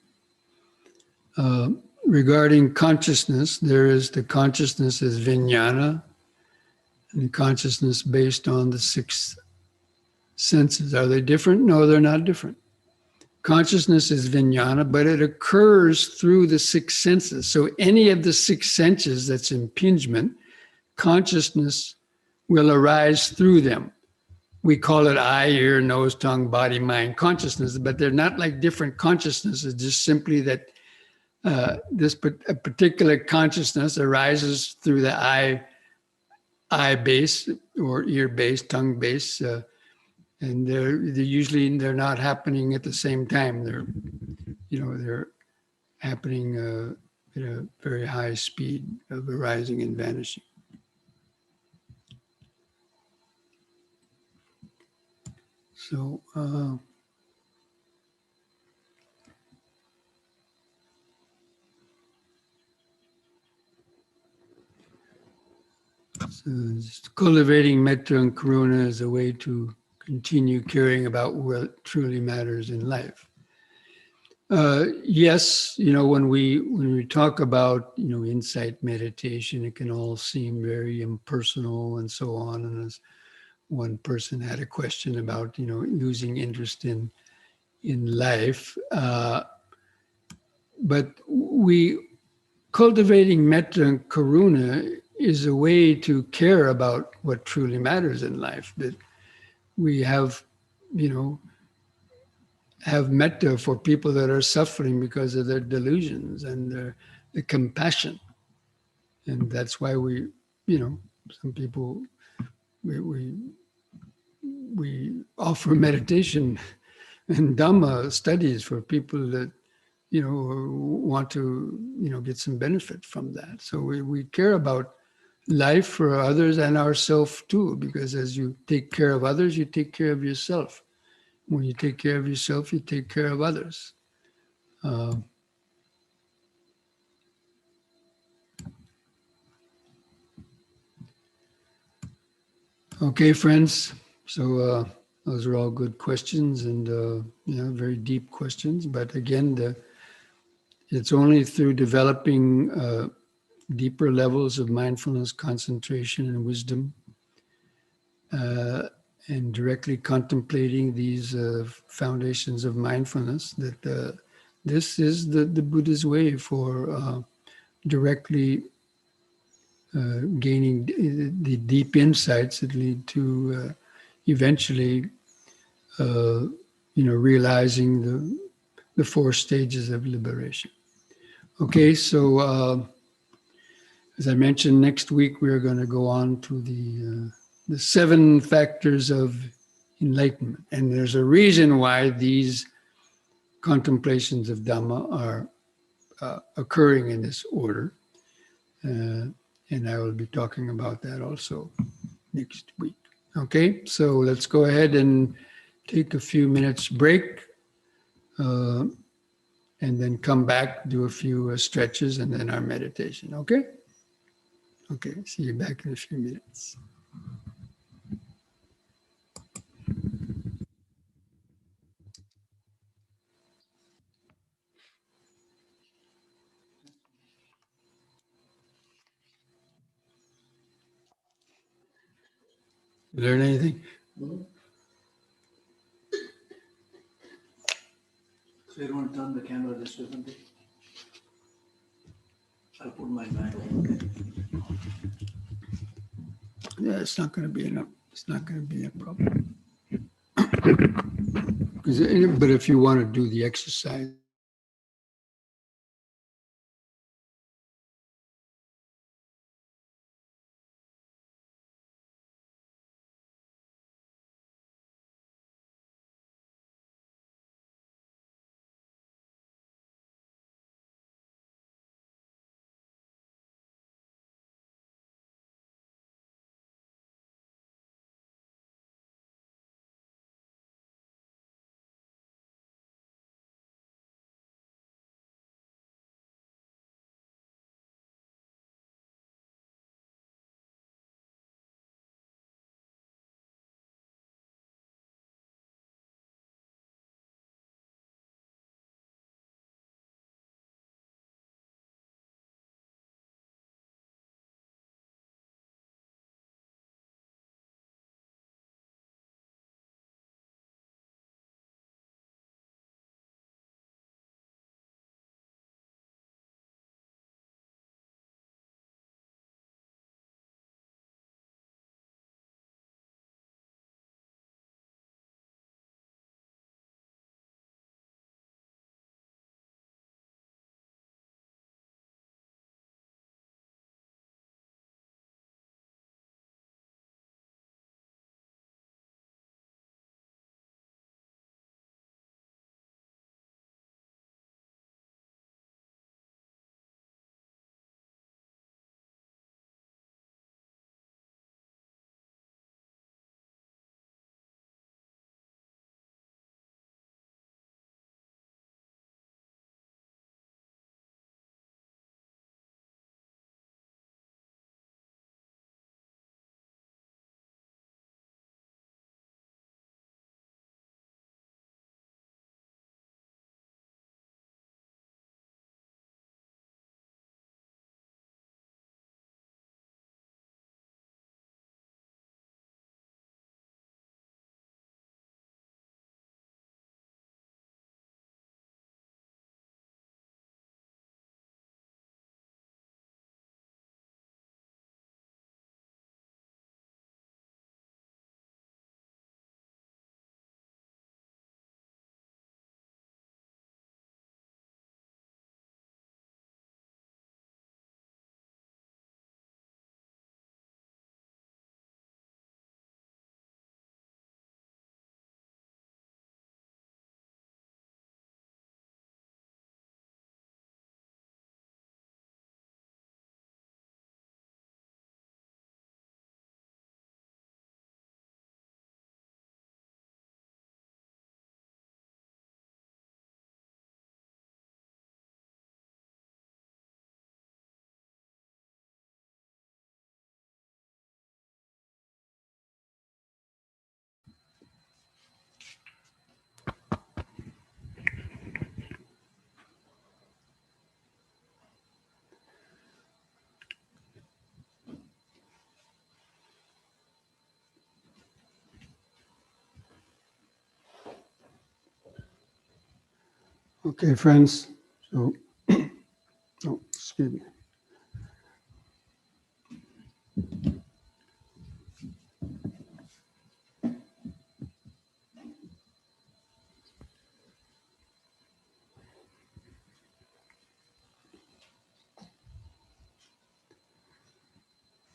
Regarding consciousness, there is the consciousness as vijnana, and the consciousness based on the six senses. Are they different? No, they're not different. Consciousness is vijnana, but it occurs through the six senses. So any of the six senses that's impingement, consciousness will arise through them. We call it eye, ear, nose, tongue, body, mind, consciousness, but they're not like different consciousnesses, just simply that a particular consciousness arises through the eye base or ear base, tongue base, and they're not happening at the same time. They're happening at a very high speed of arising and vanishing. So, just cultivating metta and karuna is a way to continue caring about what truly matters in life. Yes, when we talk about insight meditation, it can all seem very impersonal and so on. And as one person had a question about losing interest in life, but cultivating metta and karuna is a way to care about what truly matters in life. That we have metta for people that are suffering because of their delusions and the compassion. And that's why some people, we offer meditation and Dhamma studies for people that, want to, get some benefit from that. So we care about life for others and ourselves too, because as you take care of others, you take care of yourself. When you take care of yourself, you take care of others. Okay, friends. So those are all good questions and very deep questions. But again, it's only through developing deeper levels of mindfulness, concentration, and wisdom, and directly contemplating these foundations of mindfulness that this is the Buddha's way for directly gaining the deep insights that lead to eventually, realizing the four stages of liberation. Okay, so as I mentioned, next week we are going to go on to the 7 factors of enlightenment, and there's a reason why these contemplations of Dhamma are occurring in this order. And I will be talking about that also next week. Okay, so let's go ahead and take a few minutes break and then come back, do a few stretches and then our meditation. Okay? Okay, see you back in a few minutes. Learn anything? So you don't want to turn the camera this way, Bhante? I'll put my back on, okay? Yeah, it's not going to be enough. It's not going to be a problem. But if you want to do the exercise, okay, friends. So, oh, excuse me.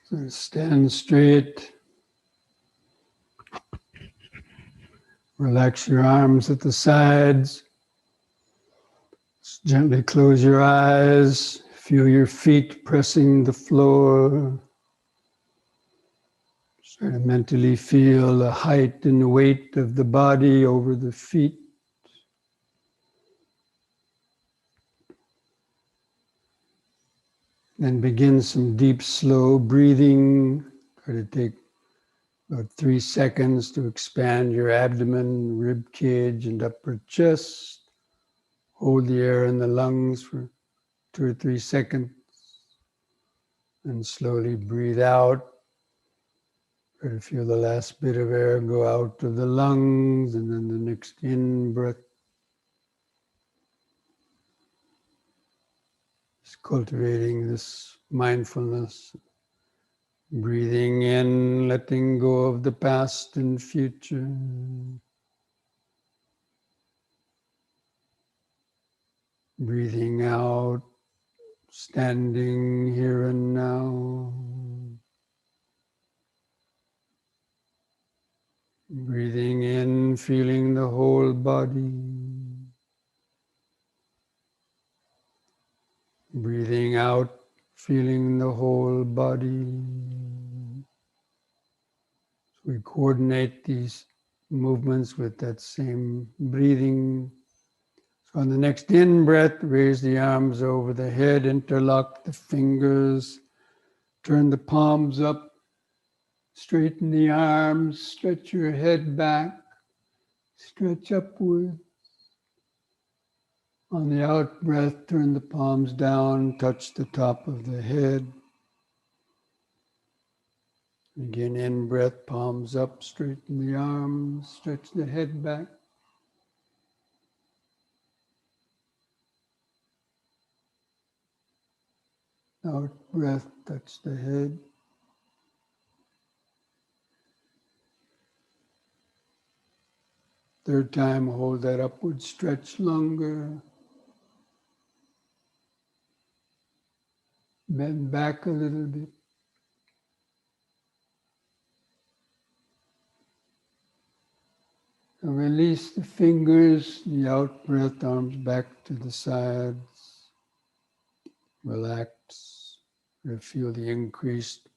So stand straight. Relax your arms at the sides. Gently close your eyes. Feel your feet pressing the floor. Try to mentally feel the height and the weight of the body over the feet. Then begin some deep, slow breathing. Try to take about 3 seconds to expand your abdomen, rib cage, and upper chest. Hold the air in the lungs for 2 or 3 seconds. And slowly breathe out. Try to feel the last bit of air go out of the lungs, and then the next in-breath. Just cultivating this mindfulness. Breathing in, letting go of the past and future. Breathing out, standing here and now. Breathing in, feeling the whole body. Breathing out, feeling the whole body. So we coordinate these movements with that same breathing. So on the next in-breath, raise the arms over the head, interlock the fingers, turn the palms up, straighten the arms, stretch your head back, stretch upward. On the out-breath, turn the palms down, touch the top of the head. Again, in-breath, palms up, straighten the arms, stretch the head back. Out-breath, touch the head. Third time, hold that upward stretch longer. Bend back a little bit. And release the fingers, the out-breath, arms back to the sides. Relax. You feel the increased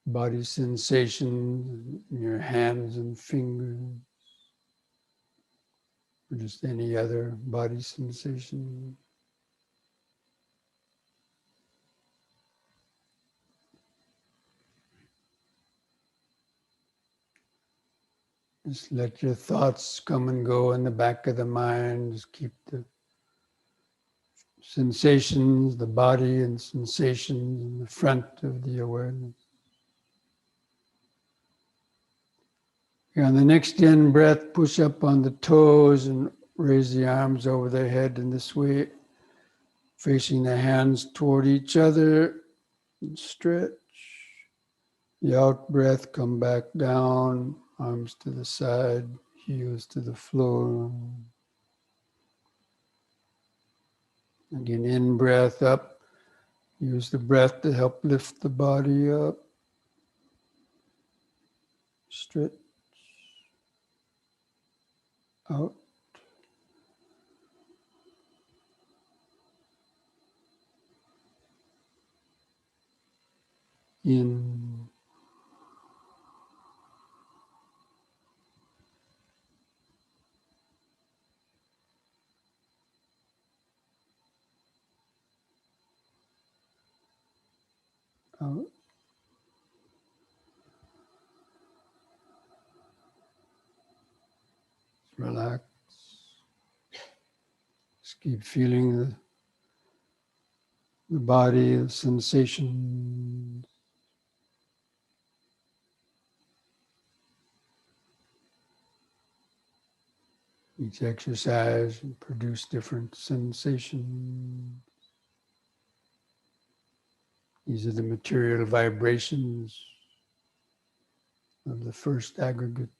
body sensation in your hands and fingers. Or just any other body sensation. Just let your thoughts come and go in the back of the mind. Just keep the sensations, the body and sensations in the front of the awareness. On the next in breath, push up on the toes and raise the arms over the head in this way, facing the hands toward each other and stretch. The out breath, come back down, arms to the side, heels to the floor. Again, in breath up. Use the breath to help lift the body up. Stretch. Out. In. Out. Relax. Just keep feeling the body, the sensations. Each exercise will produce different sensations. These are the material vibrations of the first aggregate,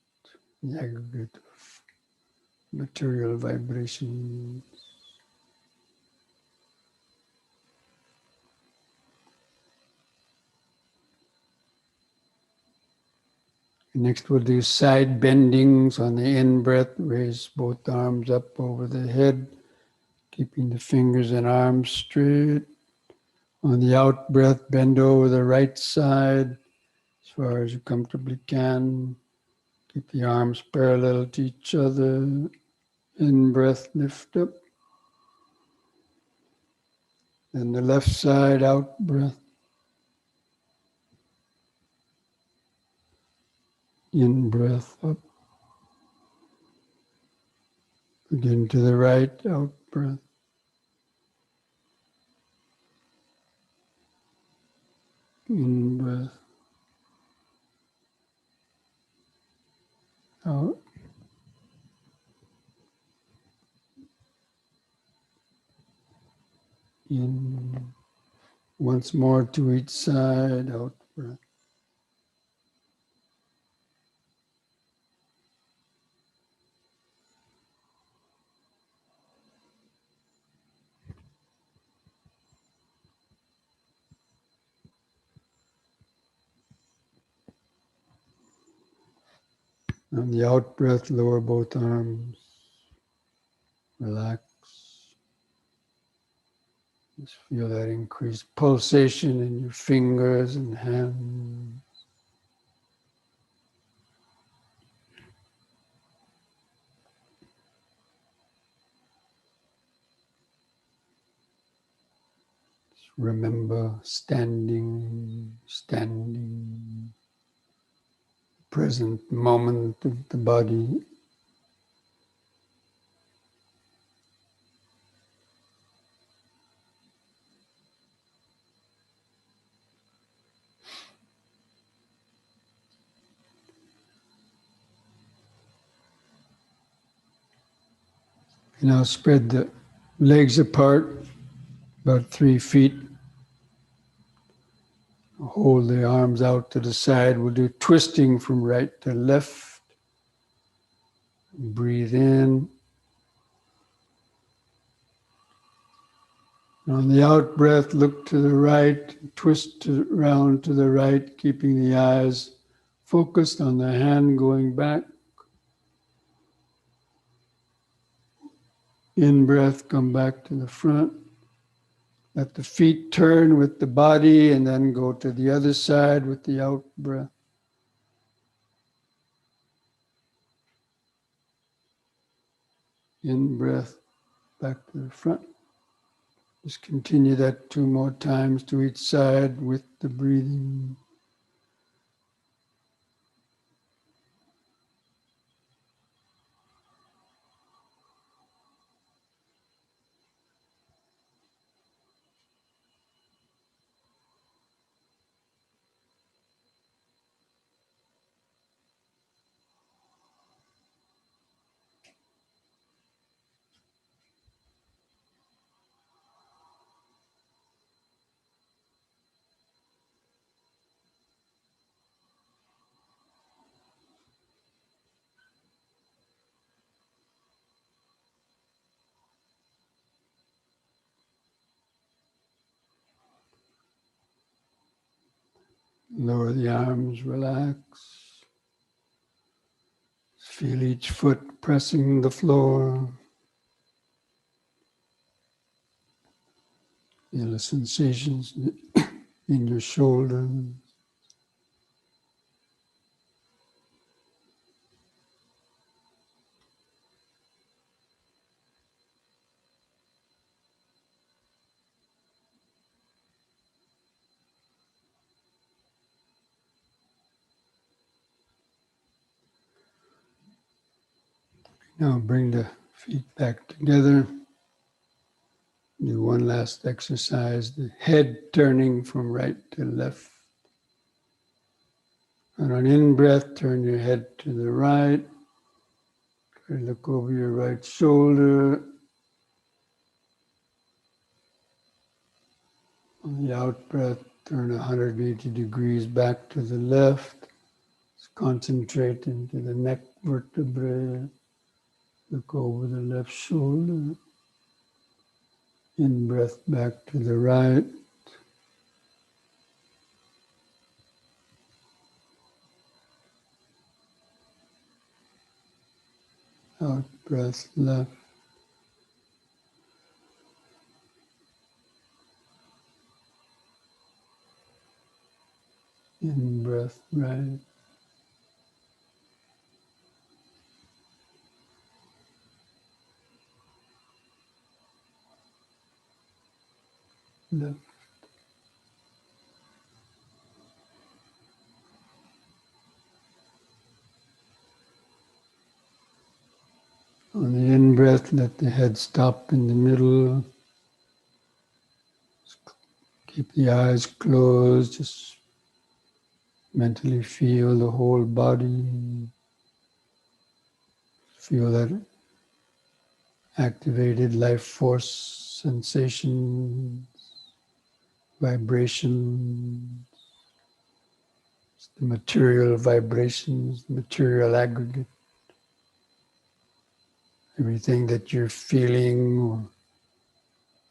the aggregate of material vibrations. Next we'll do side bendings on the in-breath. Raise both arms up over the head, keeping the fingers and arms straight. On the out-breath, bend over the right side as far as you comfortably can. Keep the arms parallel to each other. In-breath, lift up. Then the left side, out-breath. In-breath, up. Again to the right, out-breath. In-breath. out. In. Once more to each side, out breath. On the out breath, lower both arms. Relax. Just feel that increased pulsation in your fingers and hands. Just remember standing, present moment of the body. Now spread the legs apart, about 3 feet. Hold the arms out to the side. We'll do twisting from right to left. Breathe in. On the out breath, look to the right, twist around to the right, keeping the eyes focused on the hand going back. In breath, come back to the front. Let the feet turn with the body and then go to the other side with the out breath. In breath, back to the front. Just continue that 2 more times to each side with the breathing. Lower the arms, relax. Feel each foot pressing the floor. Feel the sensations in your shoulders. Now bring the feet back together. Do one last exercise, the head turning from right to left. On an in-breath, turn your head to the right. Look over your right shoulder. On the out-breath, turn 180 degrees back to the left. Just concentrate into the neck vertebrae. Look over the left shoulder. In-breath back to the right. Out-breath left. In-breath right. Left. On the in-breath, let the head stop in the middle. Keep the eyes closed. Just mentally feel the whole body. Feel that activated life force sensation, vibration, the material vibrations, material aggregate, everything that you're feeling or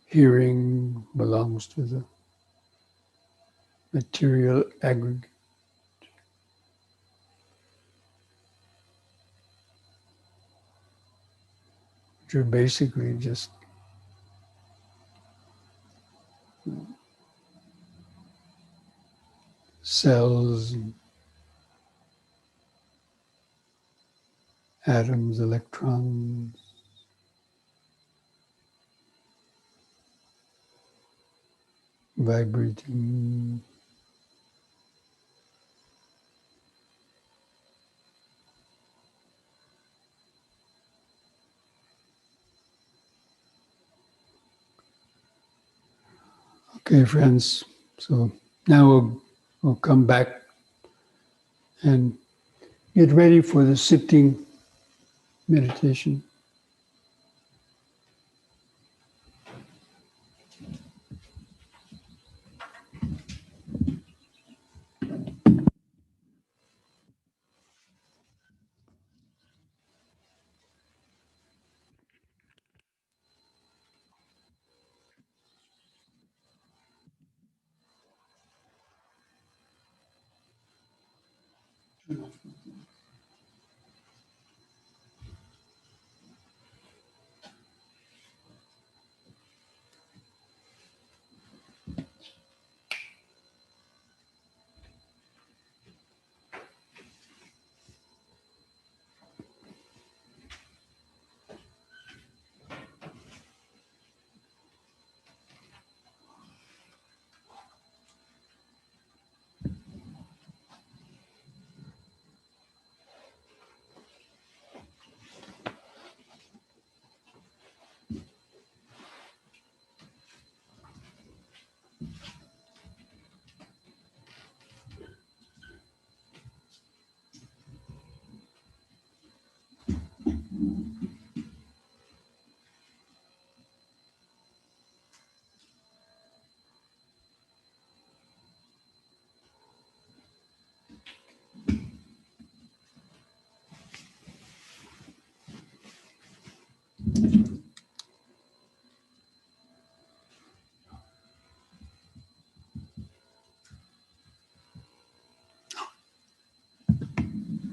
hearing belongs to the material aggregate. Which are basically just cells, and atoms, electrons, vibrating. Okay, friends, so now we'll come back and get ready for the sitting meditation.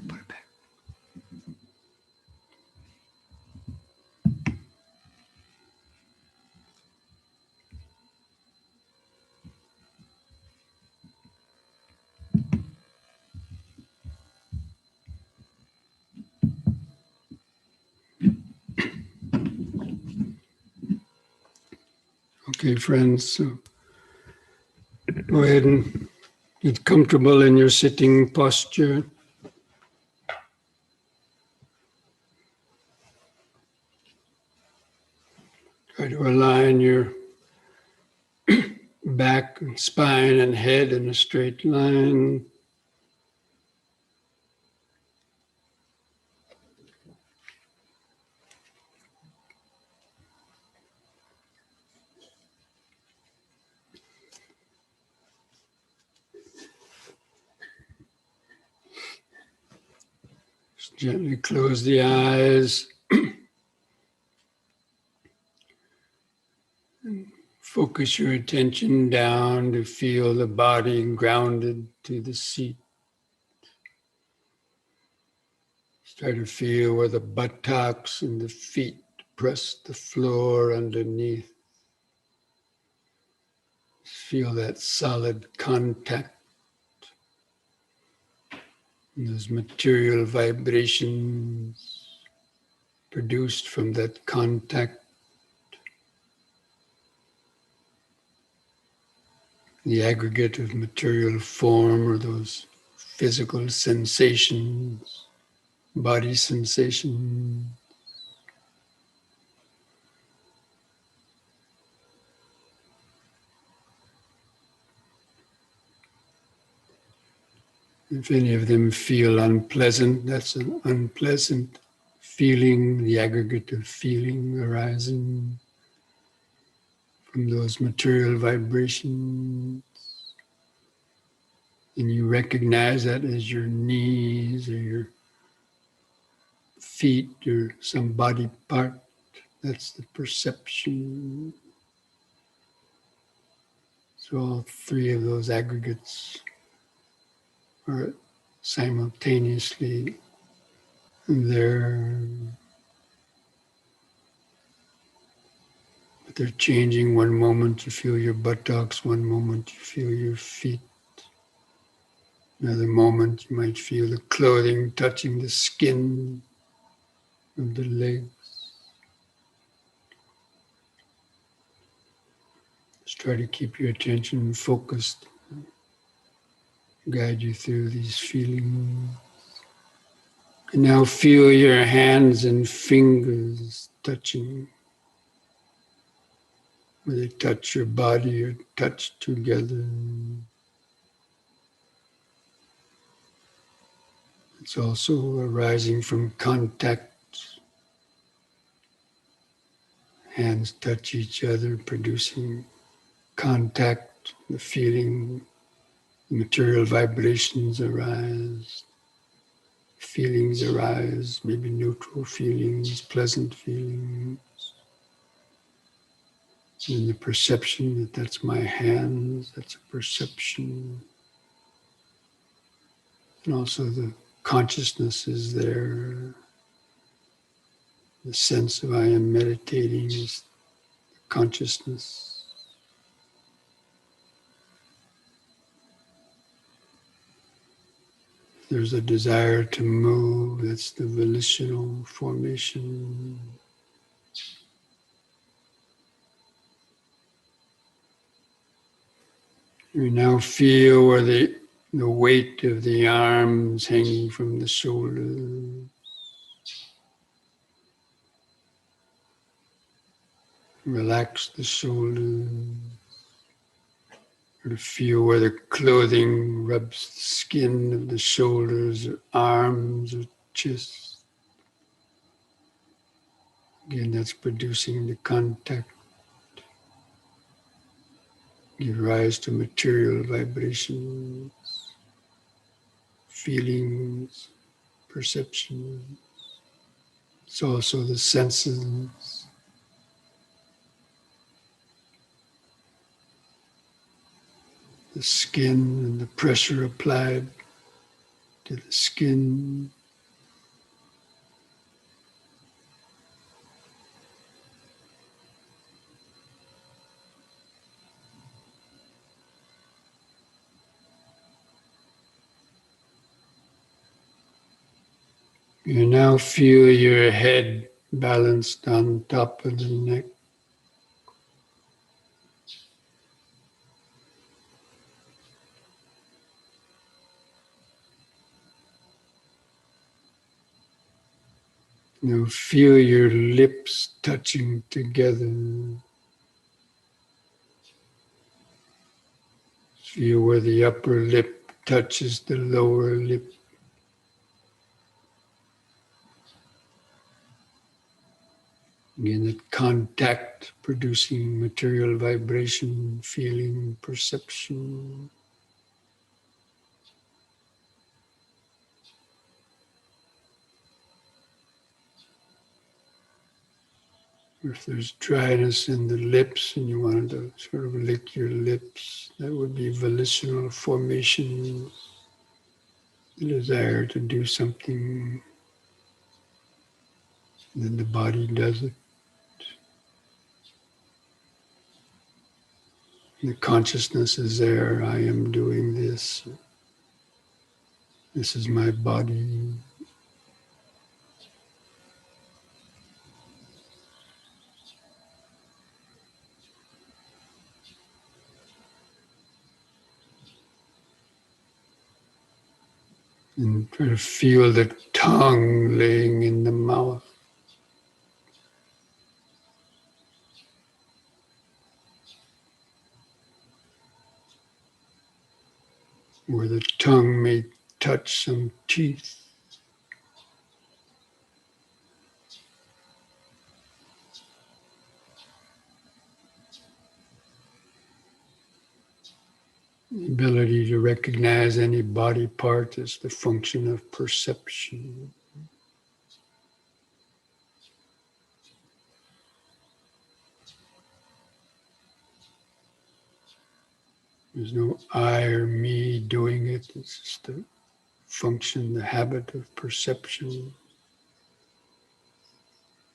Put it back. Okay, friends, so go ahead and get comfortable in your sitting posture. Try to align your back, and spine, and head in a straight line. Just gently close the eyes. Focus your attention down to feel the body grounded to the seat. Start to feel where the buttocks and the feet press the floor underneath. Feel that solid contact. And those material vibrations produced from that contact. The aggregate of material form or those physical sensations, body sensation. If any of them feel unpleasant, that's an unpleasant feeling, the aggregate of feeling arising from those material vibrations. And you recognize that as your knees or your feet or some body part. That's the perception. So all three of those aggregates are simultaneously there, but they're changing. One moment you feel your buttocks, one moment you feel your feet. Another moment you might feel the clothing touching the skin of the legs. Just try to keep your attention focused, guide you through these feelings. And now feel your hands and fingers touching, where they touch your body or touch together. It's also arising from contact. Hands touch each other, producing contact, the feeling, the material vibrations arise, feelings arise, maybe neutral feelings, pleasant feelings. And the perception that that's my hands, that's a perception. And also the consciousness is there. The sense of I am meditating is consciousness. There's a desire to move, that's the volitional formation. You now feel where the weight of the arms hanging from the shoulders. Relax the shoulders. Or to feel where the clothing rubs the skin of the shoulders, or arms, or chest. Again, that's producing the contact. Give rise to material vibrations, feelings, perceptions. It's also the senses. The skin and the pressure applied to the skin. You now feel your head balanced on top of the neck. Now feel your lips touching together. Feel where the upper lip touches the lower lip. Again, that contact producing material vibration, feeling, perception. If there's dryness in the lips and you wanted to sort of lick your lips, that would be volitional formation, the desire to do something, then the body does it. The consciousness is there, I am doing this. This is my body. And try to feel the tongue laying in the mouth. Where the tongue may touch some teeth. The ability to recognize any body part as the function of perception. There's no I or me doing it. It's just the function, the habit of perception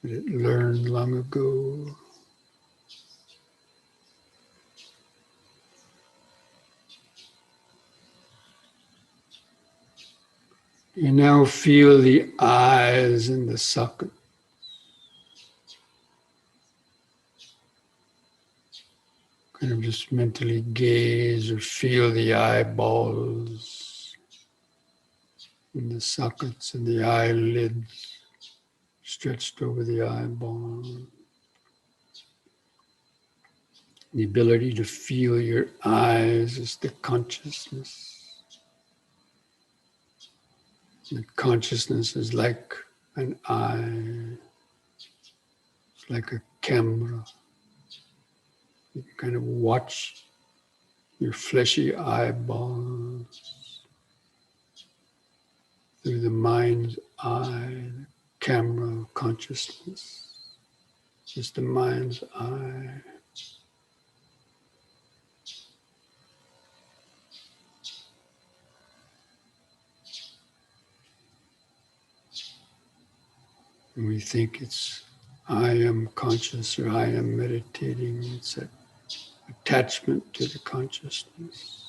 that it learned long ago. You now feel the eyes in the socket. Kind of just mentally gaze or feel the eyeballs in the sockets and the eyelids stretched over the eyeball. The ability to feel your eyes is the consciousness. The consciousness is like an eye. It's like a camera. You can kind of watch your fleshy eyeballs through the mind's eye, the camera of consciousness. It's the mind's eye. And we think it's I am conscious or I am meditating. It's an attachment to the consciousness,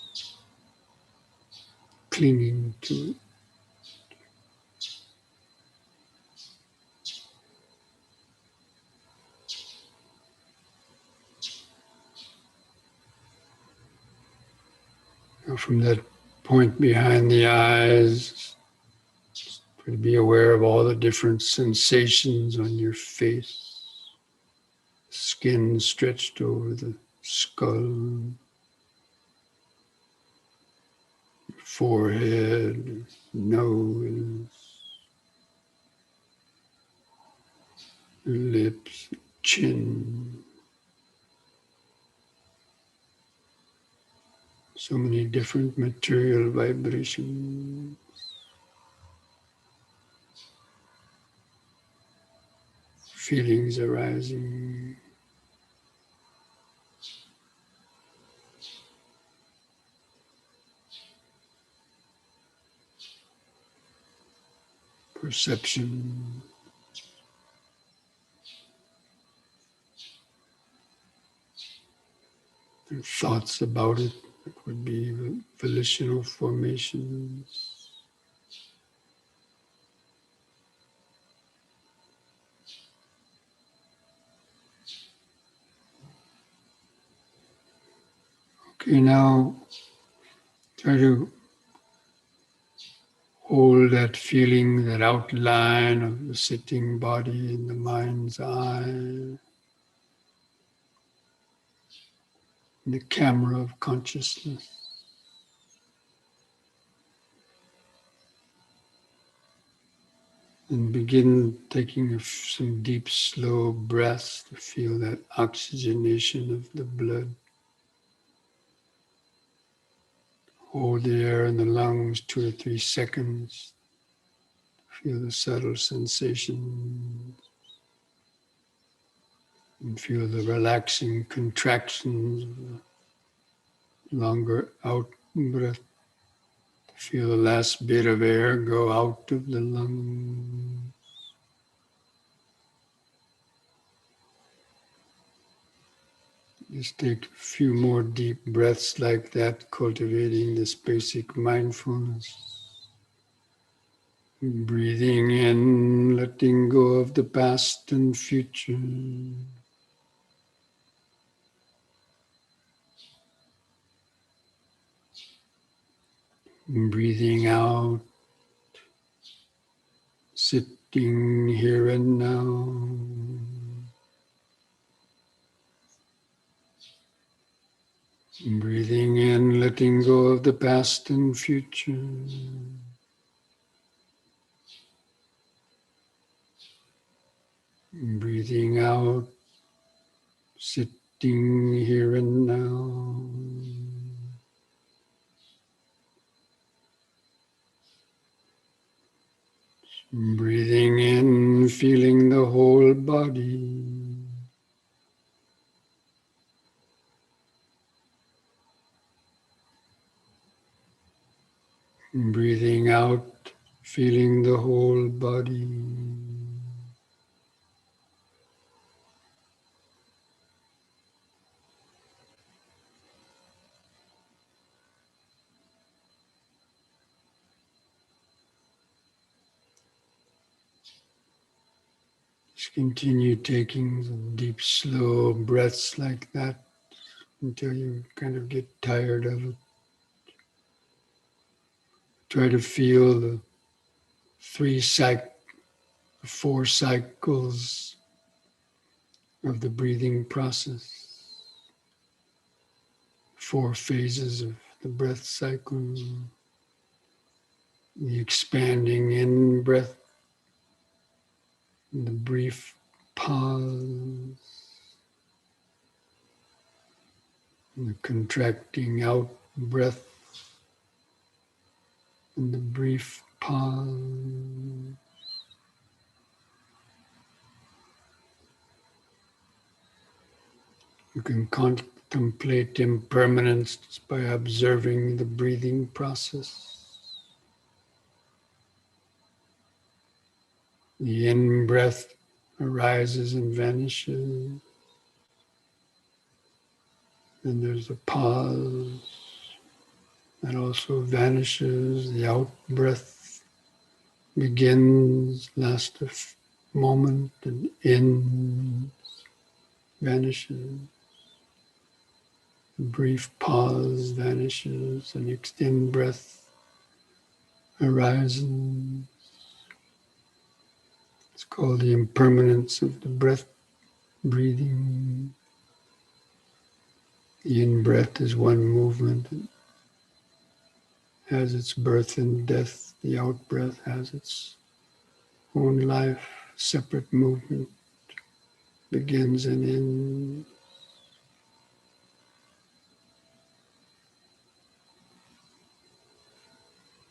clinging to it. Now from that point behind the eyes, to be aware of all the different sensations on your face, skin stretched over the skull, forehead, nose, lips, chin. So many different material vibrations. Feelings arising. Perception. And thoughts about it. It would be volitional formations. Okay, now try to hold that feeling, that outline of the sitting body in the mind's eye, in the camera of consciousness. And begin taking some deep, slow breaths to feel that oxygenation of the blood. Hold the air in the lungs 2 or 3 seconds. Feel the subtle sensations. And feel the relaxing contractions of the longer out breath. Feel the last bit of air go out of the lungs. Just take a few more deep breaths like that, cultivating this basic mindfulness. Breathing in, letting go of the past and future. Breathing out, sitting here and now. Breathing in, letting go of the past and future. Breathing out, sitting here and now. Breathing in, feeling the whole body. Breathing out, feeling the whole body. Just continue taking some deep, slow breaths like that until you kind of get tired of it. Try to feel the four cycles of the breathing process, four phases of the breath cycle, the expanding in breath, the brief pause, the contracting out breath, and the brief pause. You can contemplate impermanence by observing the breathing process. The in-breath arises and vanishes. Then there's a pause that also vanishes. The out-breath begins, lasts a moment, and in vanishes. A brief pause vanishes, the next in-breath arises. It's called the impermanence of the breath breathing. The in-breath is one movement. It has its birth and death. The out-breath has its own life, separate movement, begins and ends.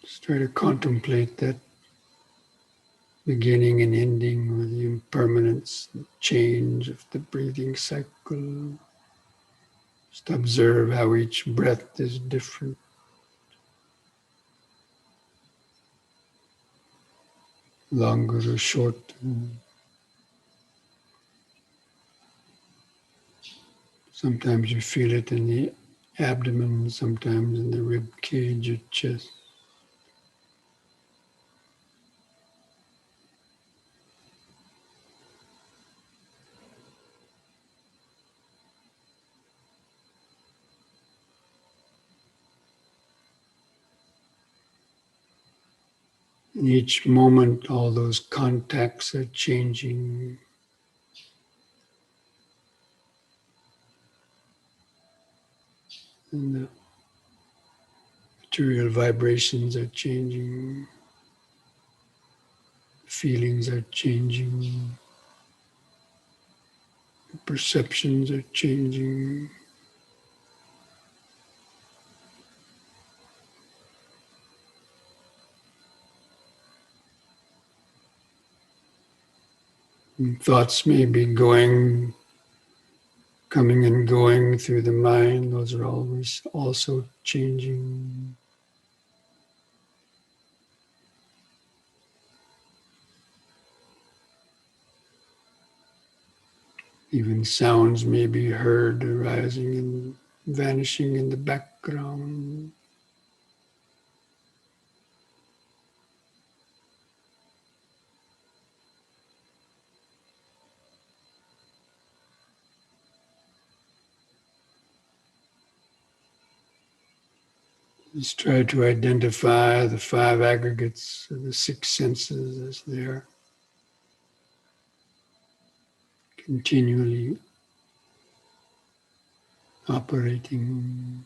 Just try to contemplate that beginning and ending, or the impermanence, the change of the breathing cycle. Just observe how each breath is different. Longer or shorter. Sometimes you feel it in the abdomen, sometimes in the rib cage or chest. In each moment, all those contacts are changing. And the material vibrations are changing. Feelings are changing. Perceptions are changing. And thoughts may be coming and going through the mind. Those are always also changing. Even sounds may be heard arising and vanishing in the background. Just try to identify the five aggregates of the six senses as they're continually operating.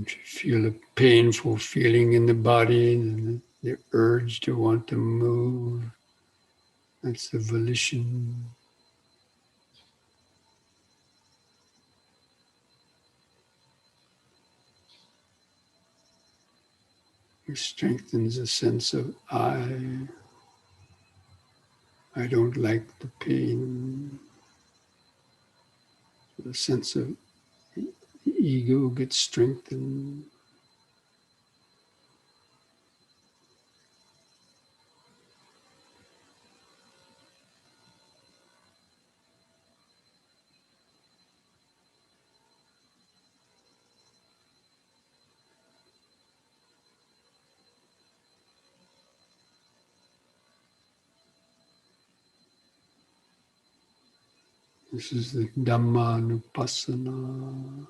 If you feel a painful feeling in the body, and the urge to want to move, that's the volition. It strengthens a sense of I don't like the pain. The sense of ego gets strengthened. This is the Dhammanupassana.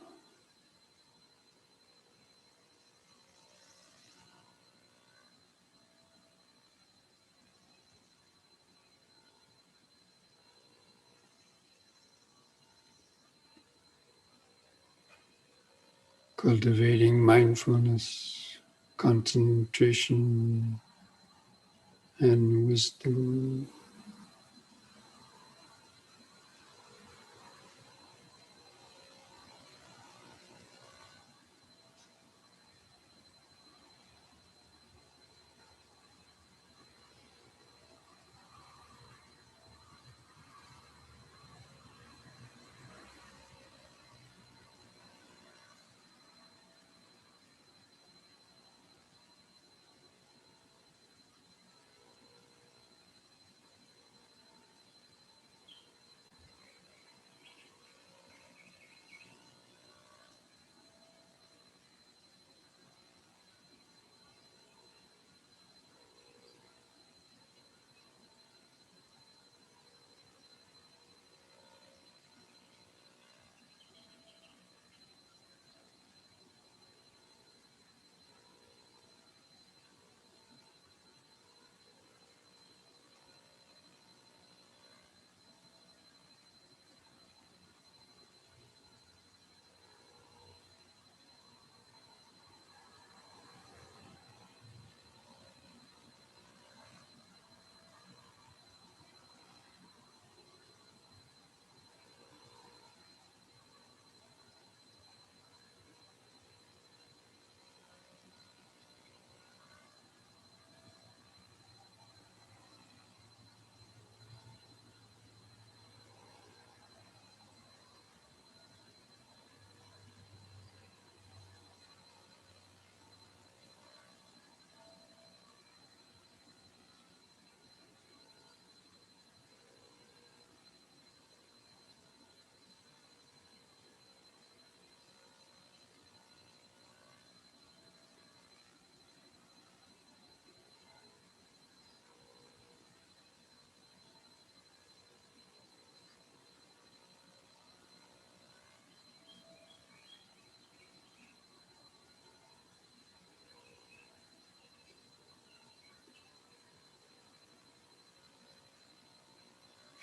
Cultivating mindfulness, concentration, and wisdom.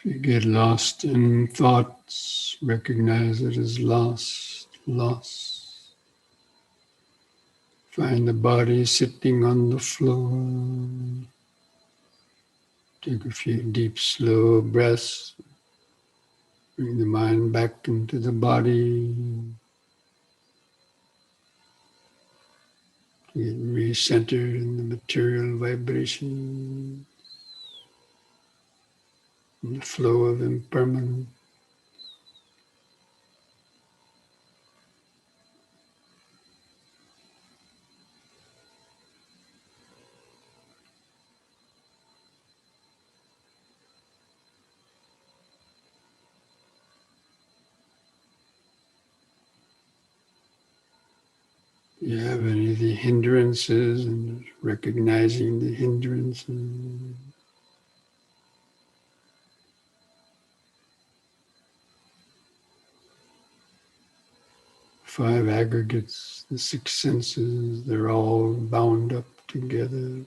If you get lost in thoughts, recognize it as loss. Find the body sitting on the floor. Take a few deep, slow breaths. Bring the mind back into the body. Get re-centered in the material vibration, in the flow of impermanence. You have any of the hindrances and recognizing the hindrances. Five aggregates, the six senses, they're all bound up together.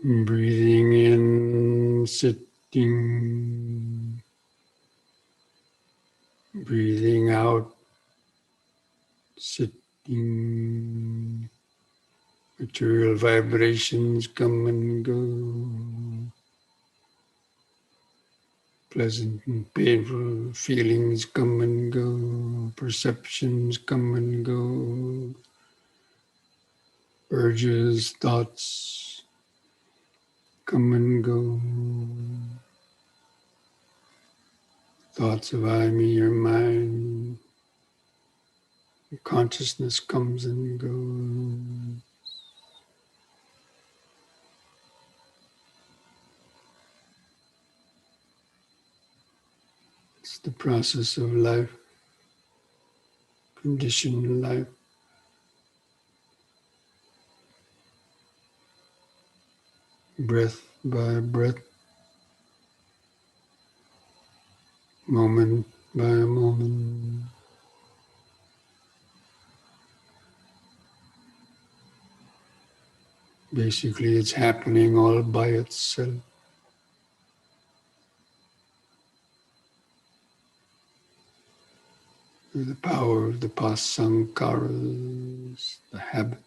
Breathing in, sitting. Breathing out, sitting. Material vibrations come and go. Pleasant and painful feelings come and go. Perceptions come and go. Urges, thoughts come and go. Thoughts of I, me, or mine. Consciousness comes and goes. It's the process of life, conditioned life. Breath by breath, moment by moment. Basically, it's happening all by itself. The power of the pasankharas, the habits.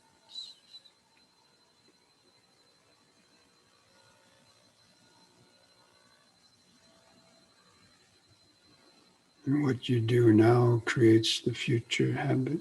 And what you do now creates the future habit.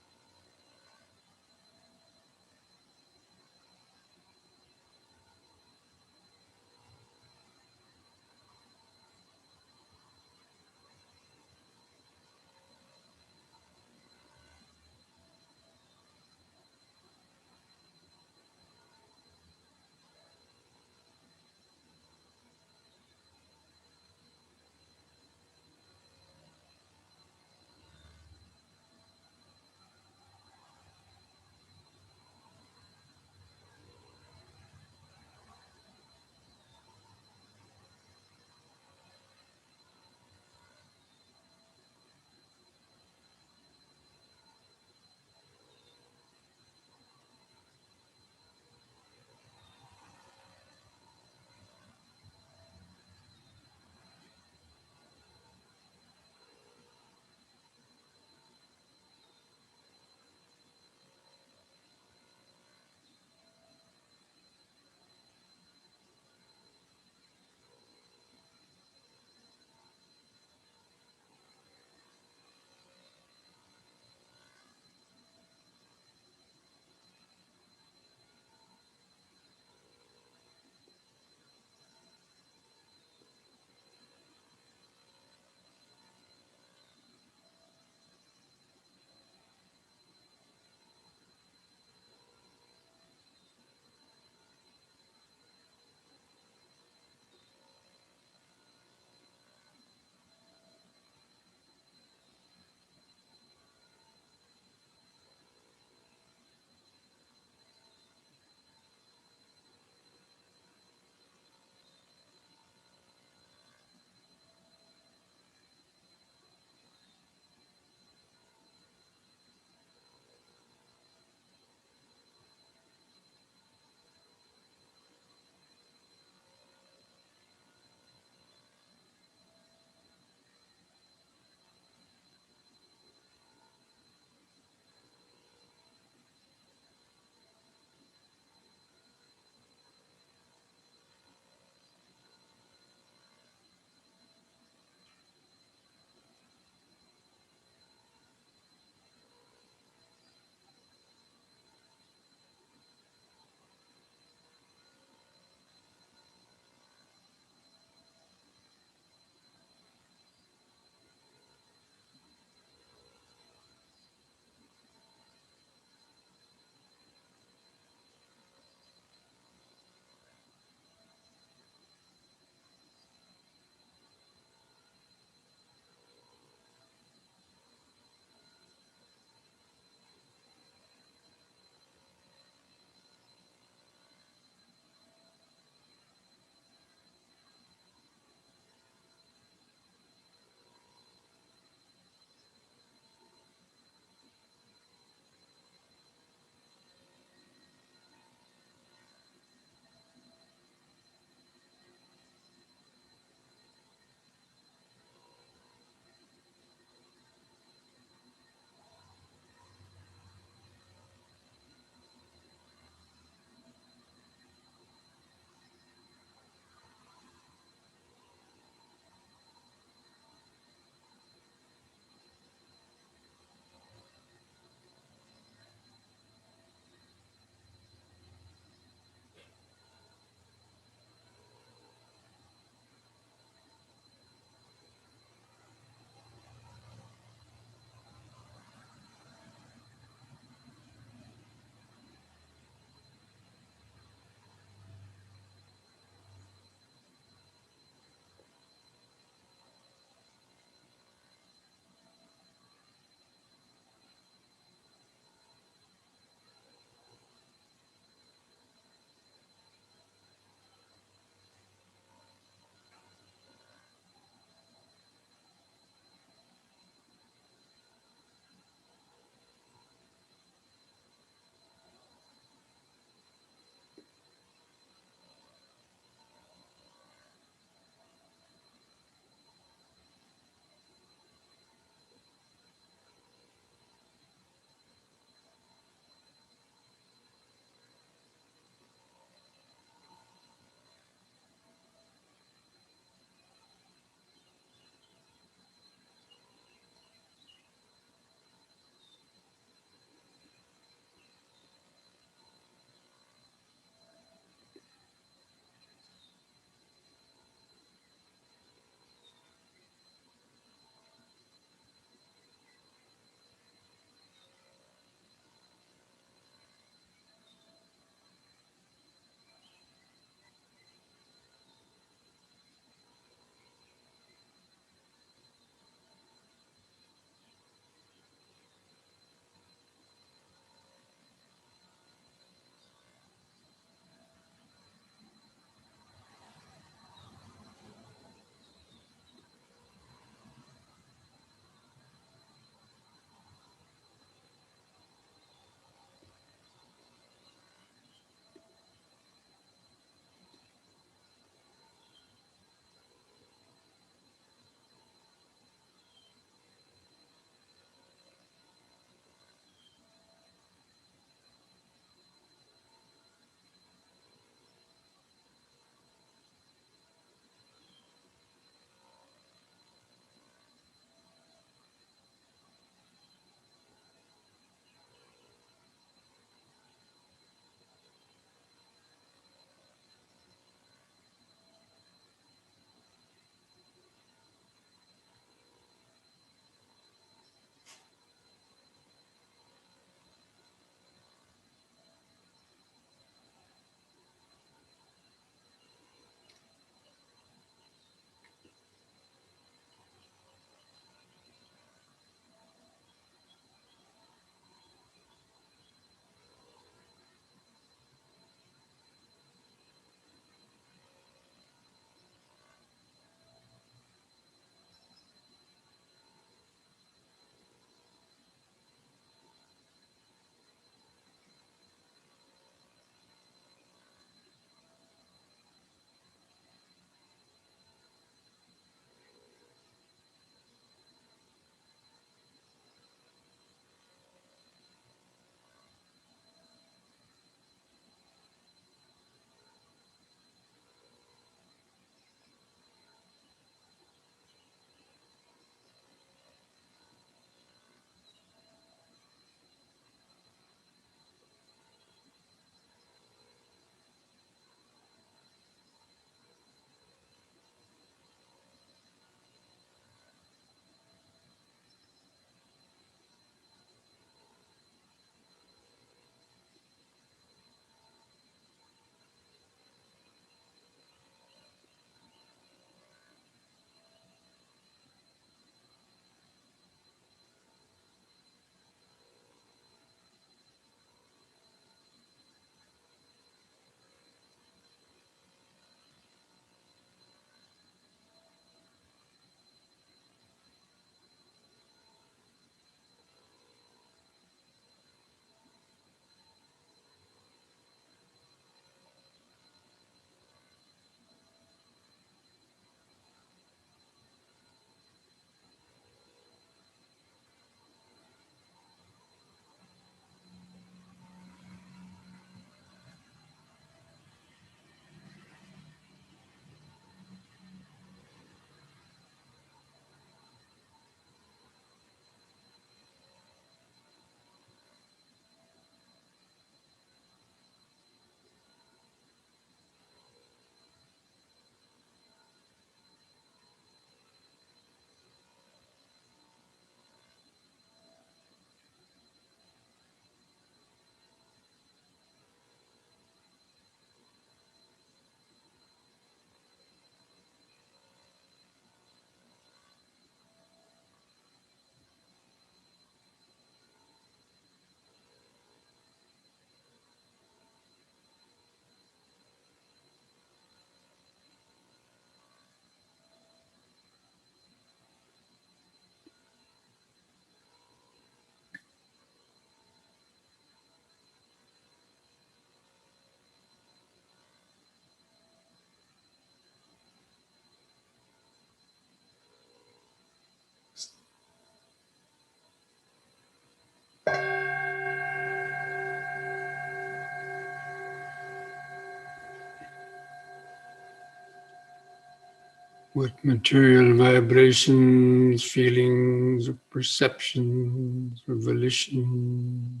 what material vibrations, feelings, or perceptions, or volitions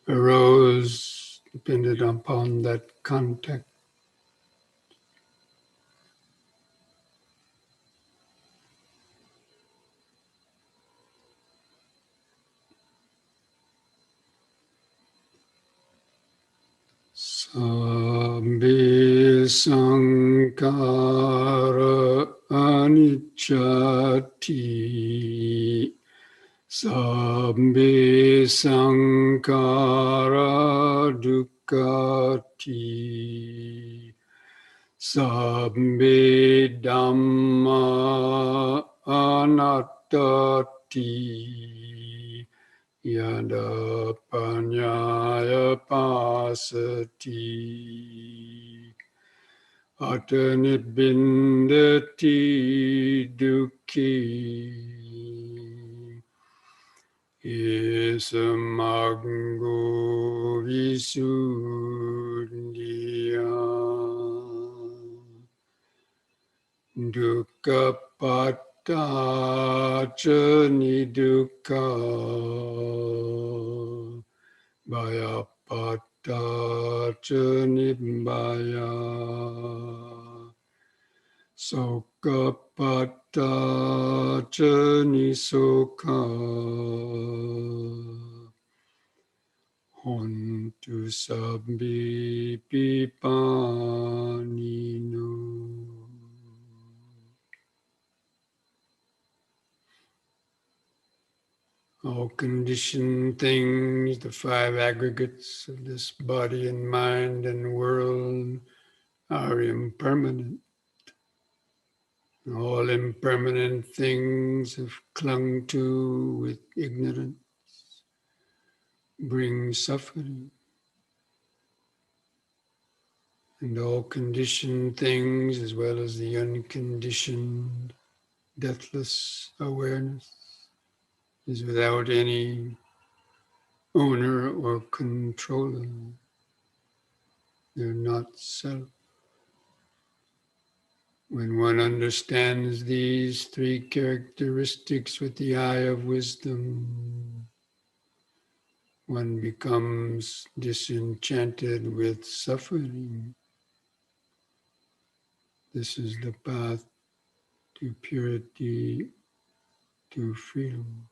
arose depended upon that contact. Sabbe sankara anicchati. Sabbe sankara dukkati. Sabbe dhamma anattati. Yada panyaya pasati. Atanibindati dukhi. Isamango visuddhya. Dukkha patta nidukkha. Bhayapatta nibbaya. Sokapatta nisoka. Hontu sabbi pipanino. All conditioned things, the five aggregates of this body and mind and world, are impermanent. All impermanent things have clung to with ignorance, bring suffering. And all conditioned things, as well as the unconditioned, deathless awareness, is without any owner or controller. They're not self. When one understands these three characteristics with the eye of wisdom, one becomes disenchanted with suffering. This is the path to purity, to freedom.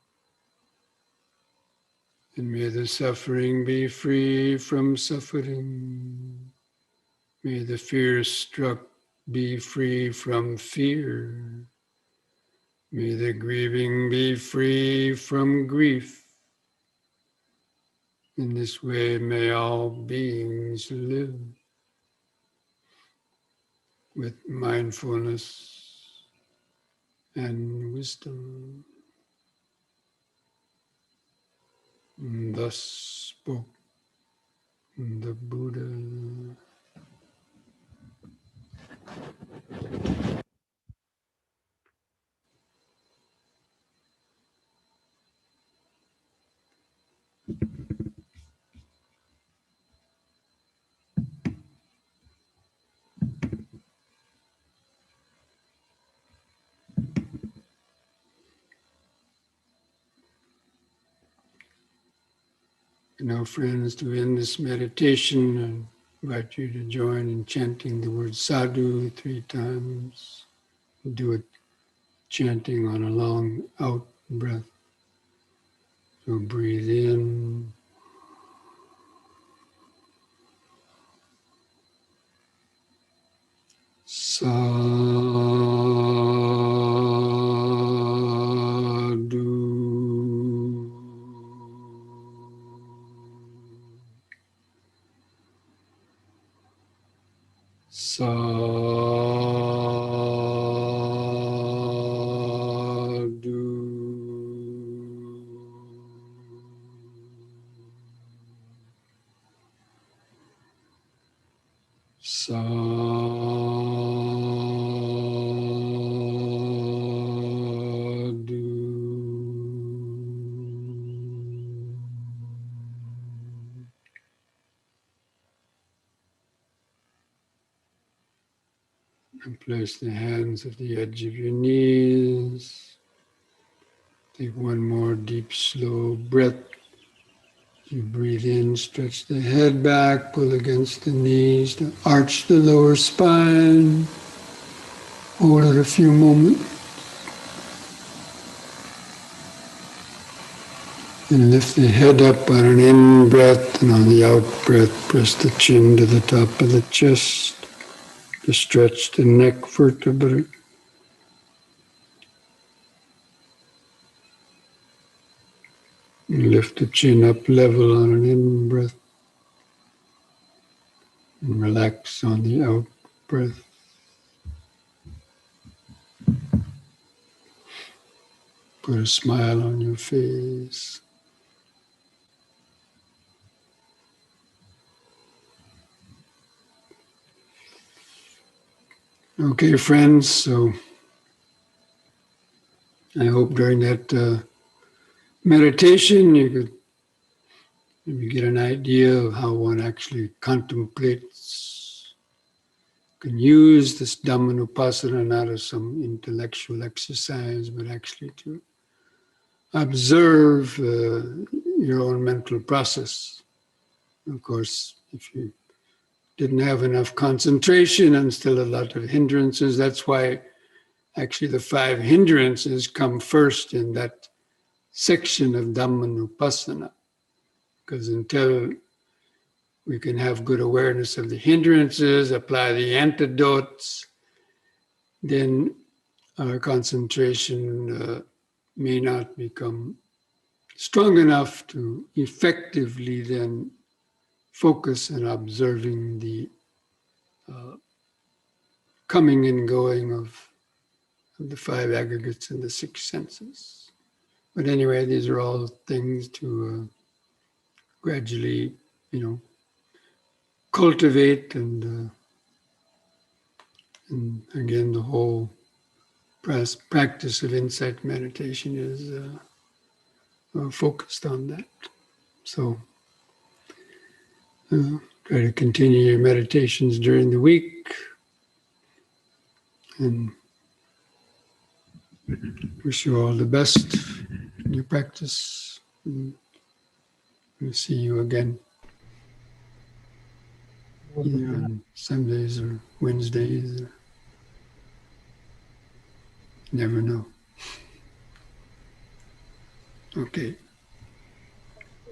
And may the suffering be free from suffering. May the fear struck be free from fear. May the grieving be free from grief. In this way, may all beings live with mindfulness and wisdom. And thus spoke the Buddha. Now, friends, to end this meditation, I invite you to join in chanting the word sadhu 3 times. Do it chanting on a long out breath. So breathe in, sadhu. And place the hands at the edge of your knees. Take one more deep, slow breath. You breathe in, stretch the head back, pull against the knees, to arch the lower spine. Hold it a few moments. And lift the head up on an in-breath, and on the out-breath, press the chin to the top of the chest to stretch the neck vertebrae. And lift the chin up level on an in-breath. And relax on the out-breath. Put a smile on your face. Okay, friends, so I hope during that meditation you could maybe get an idea of how one actually contemplates, can use this Dhammanupassana not as some intellectual exercise, but actually to observe your own mental process. Of course, if you didn't have enough concentration and still a lot of hindrances, that's why actually the 5 hindrances come first in that section of Dhammanupassana. Because until we can have good awareness of the hindrances, apply the antidotes, then our concentration may not become strong enough to effectively then focus on observing the coming and going of the 5 aggregates and the 6 senses. But anyway, these are all things to gradually, cultivate, and again, the whole practice of insight meditation is focused on that. So try to continue your meditations during the week, and wish you all the best in your practice. We'll see you again either on Sundays or Wednesdays. Or never know. Okay.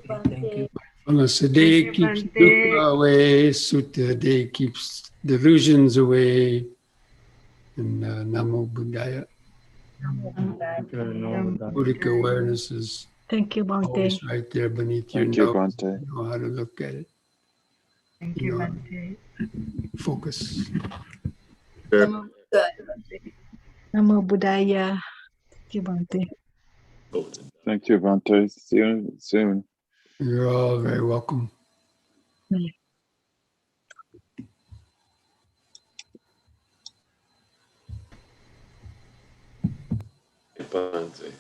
Thank you. Mindfulness a day keeps dukkha away, Sutta a day keeps delusions away, and Namo Buddhaya. Buddhic awareness is Thank you, Bhante. always right there beneath your Thank you, nose. Bhante. You know how to look at it. Thank you, Bhante. Focus. Namo Buddhaya. Thank you, Bhante. Thank you, Bhante. See you soon. You're all very welcome. Bhante.